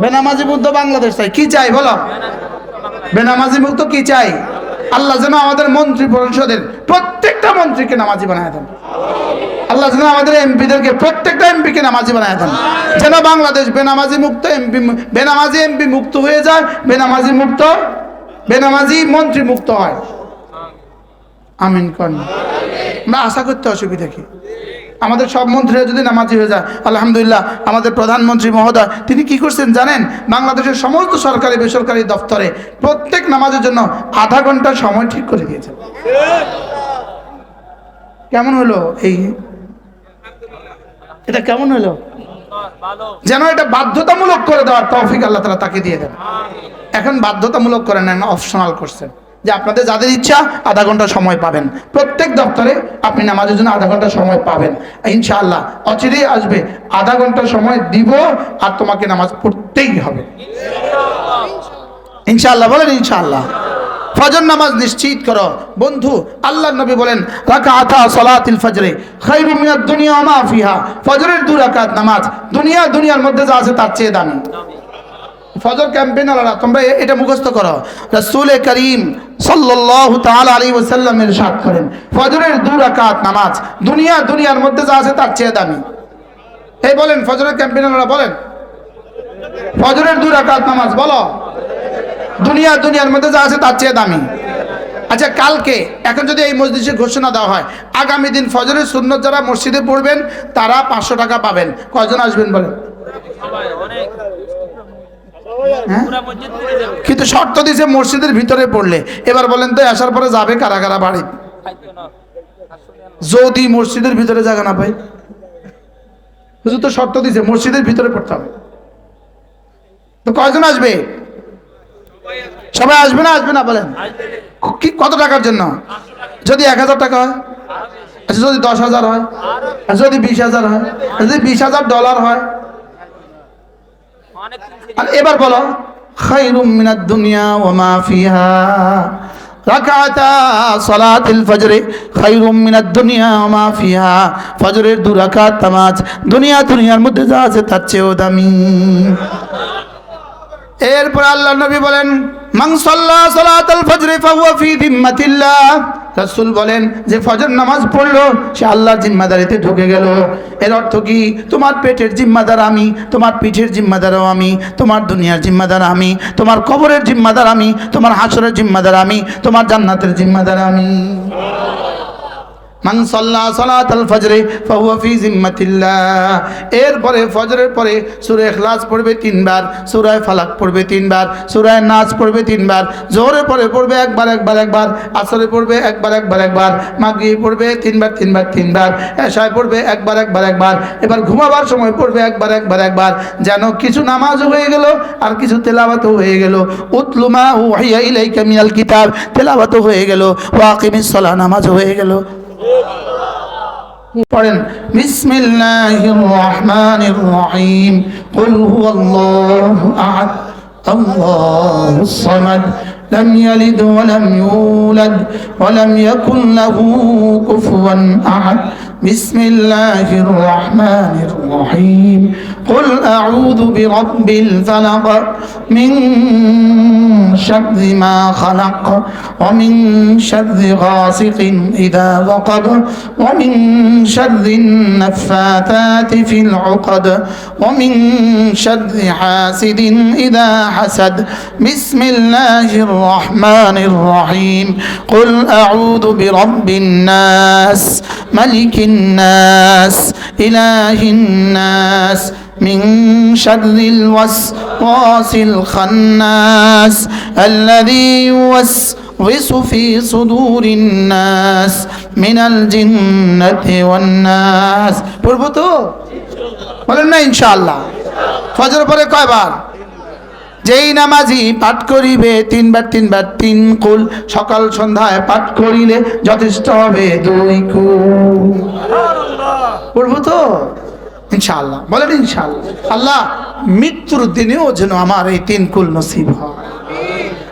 বেনামাজি মুক্ত বাংলাদেশ চাই। কি চাই বলো, বেনামাজি মুক্ত কি চাই। আল্লাহ যেন আমাদের মন্ত্রী পরিষদের প্রত্যেকটা মন্ত্রীকে নামাজি বানায় দেন, আল্লাহ যেন আমাদের এমপিদেরকে প্রত্যেকটা এমপিকে নামাজি বানায় দেন, যেন বাংলাদেশ বেনামাজি মুক্ত এমপি, বেনামাজি এমপি মুক্ত হয়ে যায়, বেনামাজি মুক্ত, বেনামাজি মন্ত্রী মুক্ত হয়। আমিন কোন। আমরা আশা করতে অসুবিধা কি, আমাদের সব মন্ত্রীরা যদি নামাজি হয়ে যায়, আলহামদুলিল্লাহ। আমাদের প্রধানমন্ত্রী মহোদয় তিনি কি করছেন জানেন, বাংলাদেশের সমস্ত সরকারি বেসরকারি দপ্তরে প্রত্যেক নামাজের জন্য আধা ঘন্টা সময় ঠিক করে দিয়েছেন। কেমন হলো এই, এটা কেমন হলো, যেন এটা বাধ্যতামূলক করে দেওয়ার তৌফিক আল্লাহ তাআলা তাকে দিয়ে দেন। এখন বাধ্যতামূলক করে নেন, অপশনাল করছেন যে আপনাদের যাদের ইচ্ছা আধা ঘন্টা সময় পাবেন, প্রত্যেক দপ্তরে আপনি নামাজের জন্য আধা ঘন্টা সময় পাবেন ইনশাআল্লাহ। অচিরেই আসবে আধা ঘন্টা সময় দিব, আর তোমাকে নামাজ পড়তেই হবে ইনশাআল্লাহ। বলেন ইনশাআল্লাহ। ফজর নামাজ নিশ্চিত করো বন্ধু। আল্লাহর নবী বলেন রাকাআতা সালাতিল ফজরে খায়রুম মিনাদ দুনিয়া ওয়া মা ফিহা, ফজরের 2 রাকাত নামাজ দুনিয়ার মধ্যে যা আছে তার চেয়ে দামি। ফজর ক্যাম্পেইনাররা তোমরা এটা মুখস্থ করো, রাসূল করিম সাল্লাল্লাহু তাআলা আলাইহি ওয়াসাল্লাম ইরশাদ করেন ফজরের 2 রাকাত নামাজ দুনিয়ার মধ্যে যা আছে তার চেয়ে দামি। এই বলেন ফজরের ক্যাম্পেইনাররা বলেন, ফজরের 2 রাকাত নামাজ বলো দুনিয়ার মধ্যে যা আছে তার চেয়ে দামি। আচ্ছা কালকে এখন যদি এই মসজিদে ঘোষণা দেওয়া হয় আগামী দিন ফজরের সুন্নত যারা মসজিদে পড়বেন তারা 500 টাকা পাবেন, কয়জন আসবেন বলেন? কিন্তু শর্ত দিয়েছে মসজিদের ভিতরে পড়লে। এবার বলেন তো আসার পরে যাবে কারা কারা বাড়ি, যদি মসজিদের ভিতরে জায়গা না পাই? হুজুর তো শর্ত দিয়েছে মসজিদের ভিতরে পড়তে হবে, তো কয়জন আসবে? সবাই আসবে না? আসবে না বলেন? কি কত টাকার জন্য? যদি 1000 টাকা হয় আচ্ছা যদি 10,000 হয়, আর যদি 20,000 হয়, আর যদি $20,000 হয়, অনেক কিছু আর এবার বলো খায়রুম মিনাদ দুনিয়া ওয়া মা ফিহা, রাকাতা সালাতুল ফজর খায়রুম মিনাদ দুনিয়া ওয়া মা ফিহা, ফজরের 2 রাকাত নামাজ দুনিয়ার মধ্যে যা আছে তার চেয়েও দামি। এরপর আল্লাহ নবী বলেন মান সাল্লা সালাতাল ফজর ফাহুয়া ফি যিম্মাতিল্লাহ, রাসূল বলেন যে ফজর নামাজ পড়লো সে আল্লাহর জিম্মাদারিতে ঢুকে গেল। এর অর্থ কি? তোমার পেটের জিম্মাদার আমি, তোমার পিঠের জিম্মাদারও আমি, তোমার দুনিয়ার জিম্মাদার আমি, তোমার কবরের জিম্মাদার আমি, তোমার হাসরের জিম্মাদার আমি, তোমার জান্নাতের জিম্মাদার আমি। মান সাল্লা সালাতাল ফজর ফাহুয়া ফি যিম্মাতিল্লাহ। এরপরে ফজরের পরে সূরা ইখলাস পড়বে 3 বার, সূরা ফালাক পড়বে 3 বার, সূরা নাস পড়বে 3 বার, জোহরে পরে পড়বে একবার, আসরে পড়বে একবার, মাগরিবে পড়বে 3 বার, এশায় পড়বে একবার, এবার ঘুমাবার সময় পড়বে একবার, যেন কিছু নামাজ হয়ে গেল আর কিছু তেলাওয়াতও হয়ে গেল। উতলু মা উহিয়া ইলাইকা মিনাল কিতাব, তেলাওয়াতও হয়ে গেল, ওয়া আকিমিস সালাহ, নামাজ হয়ে গেল। পড়েন বিসমিল্লাহির রহমানির রহিম, কুল হুয়াল্লাহু আহাদ আল্লাহুস সামাদ লাম ইয়ালিদ ওয়া লাম ইউলাদ ওয়া লাম ইয়াকুল লাহু কুফুয়ান আহাদ। বিসমিল্লাহির রহমানির রহিম, কুল আউযু বিরাব্বিল ফালাক মিন শাররি মা খালাক ওয়া মিন শাররি গাসিকিন ইযা ওয়াকাব ওয়া মিন শাররিন নাফাতাতি ফিল উকাদ ওয়া মিন শাররি হাসিদিন ইযা হাসাদ। বিসমিল্লাহির রহমানির রহিম, কুল আউযু বিরাব্বিন নাস মালিকিন নাস ইলাহিন নাস من شر الوسواس الخناس الذي يوسوس في صدور الناس من الجنة والناس। পড়বো তো? বলেন না ইনশাআল্লাহ। ফজর পরে কয়বার? যেই নামাজি পাঠ করিবে 3 বার 3 কুল, সকাল সন্ধ্যায় পাঠ করিলে যথেষ্ট হবে 2 কুল। পড়বো তো ইনশাআল্লাহ? বলেন ইনশাআল্লাহ। আল্লাহ মৃত্যুর দিনেও যেন আমার এই 3 কুল নসিব হয়,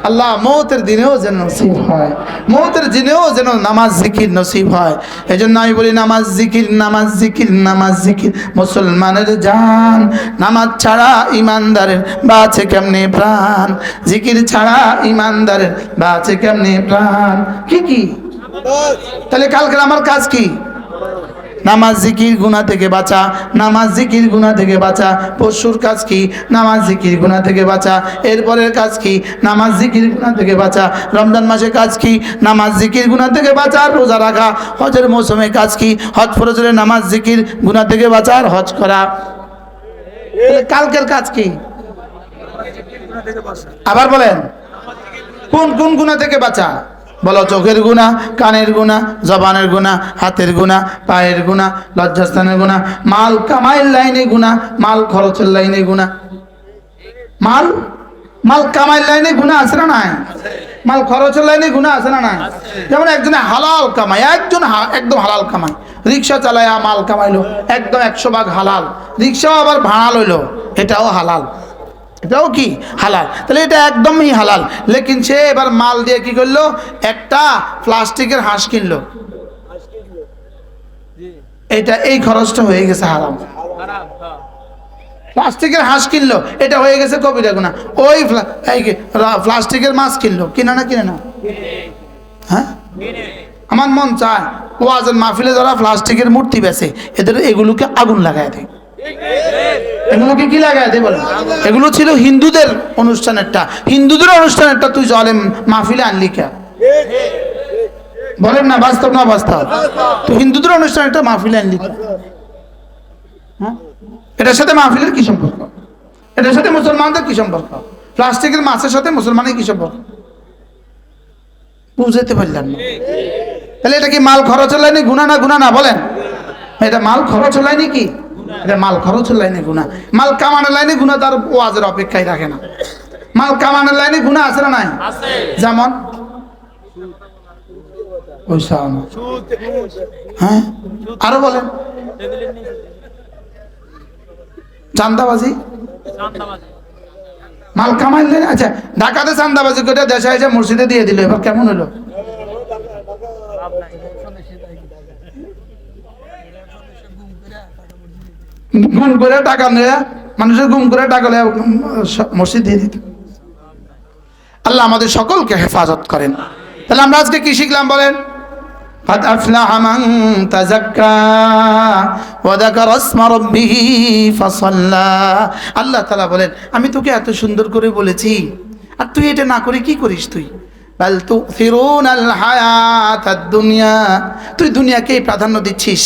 আল্লাহ মৌতের দিনেও যেন নসিব হয়, মৌতের দিনেও যেন নামাজ জিকির নসিব হয়। এই জন্য আমি বলি নামাজ জিকির, নামাজ জিকির, নামাজ জিকির মুসলমানের জান। নামাজ ছাড়া ইমানদারের বাঁচে কেমনে প্রাণ, জিকির ছাড়া ইমানদারের বাঁচে কেমনে প্রাণ। কি তাহলে কালকের আমার কাজ কি? নামাজ জিকির গুনাহ থেকে বাঁচা, নামাজ জিকির গুনাহ থেকে বাঁচা। পরশুর কাজ কি? নামাজ জিকির গুনাহ থেকে বাঁচা। এরপরের কাজ কি? নামাজ জিকির গুনাহ থেকে বাঁচা। রমজান মাসে কাজ কি? নামাজ জিকির গুনাহ থেকে বাঁচা, রোজা রাখা। হজের মৌসুমে কাজ কি? হজ ফরজের নামাজ জিকির গুনাহ থেকে বাঁচা আর হজ করা। কালকের কাজ কি? আবার বলেন কোন কোন গুনাহ থেকে বাঁচা? বলো চোখের গুণা, কানের গুণা, জবানের গুণা, হাতের গুণা, পায়ের গুণা, লজ্জাস্থানের গুণা, মাল কামাইয়ের লাইনে গুণা, মাল খরচের লাইনে গুণা। মাল কামাইয়ের লাইনে গুণা আছে না নাই? মাল খরচের লাইনে গুণা আছে না নাই? যেমন একজনে হালাল কামায়, একদম হালাল কামায়, রিক্সা চালায় মাল কামাইলো একদম 100 ভাগ হালাল, রিক্সাও আবার ভাড়া লইলো, এটাও হালাল, এটাও কি হালাল। তাহলে এটা একদমই হালাল। লেকিন সে এবার মাল দিয়ে কি করলো? একটা প্লাস্টিকের হাঁস কিনলো, এটা এই খরচটা হয়ে গেছে হারাম। প্লাস্টিকের হাঁস কিনলো, এটা হয়ে গেছে কবিরা গুনাহ। ওই প্লাস্টিকের মাছ কিনলো, কিনে না? হ্যাঁ, আমার মন চায় ওয়াজের মাহফিলে যারা প্লাস্টিকের মূর্তি বেচে এদের এগুলোকে আগুন লাগায় দেয়। এগুলোকে কি লাগায় দেয় বলেন? এগুলো ছিল হিন্দুদের অনুষ্ঠানেরটা, তুই জলে মাহফিলে আনলি কে? বলেন না বাস্তব না বাস্তব? তো হিন্দুদের অনুষ্ঠানেরটা মাহফিলে আনলি কে? হ্যাঁ, এটার সাথে মাহফিলের কি সম্পর্ক? এটার সাথে মুসলমানদের কি সম্পর্ক? প্লাস্টিকের মাছের সাথে মুসলমানের কি সম্পর্ক? বুঝতে পারলেন না? তাহলে এটা কি মাল খরচের লাইনে গুনাহ না? গুনাহ না বলেন? এটা মাল খরচের লাইনে কি? এটা মাল খরচের লাইনে গুনাহ। মাল কামানোর লাইনে গুনাহ তার ওয়াজের অপেক্ষায় রাখে না। মাল কামানোর লাইনে গুনাহ আছে না নাই? যেমন পয়সা না। হ্যাঁ আরো বলেন। চান্দাবাজি, মাল কামাইলেন। আচ্ছা ঢাকাতে চান্দাবাজি করে দেশে এসে মসজিদে দিয়ে দিল, এবার কেমন হলো? গুম করে টাকা নিয়ে, মানুষের গুম করে টাকা নিয়ে মসজিদ দিয়ে দিত। আল্লাহ আমাদের সকলকে হেফাজত করেন। তাহলে আমরা আজকে কি শিখলাম বলেন? قد أفلح من تزكى وذكر اسم ربه فصلى। আল্লাহ তাআলা বলেন আমি তোকে এত সুন্দর করে বলেছি আর তুই এটা না করে কি করিস? তুই বাল তুসিরুনাল হায়াতাদ দুনিয়া, তুই দুনিয়াকেই প্রাধান্য দিচ্ছিস।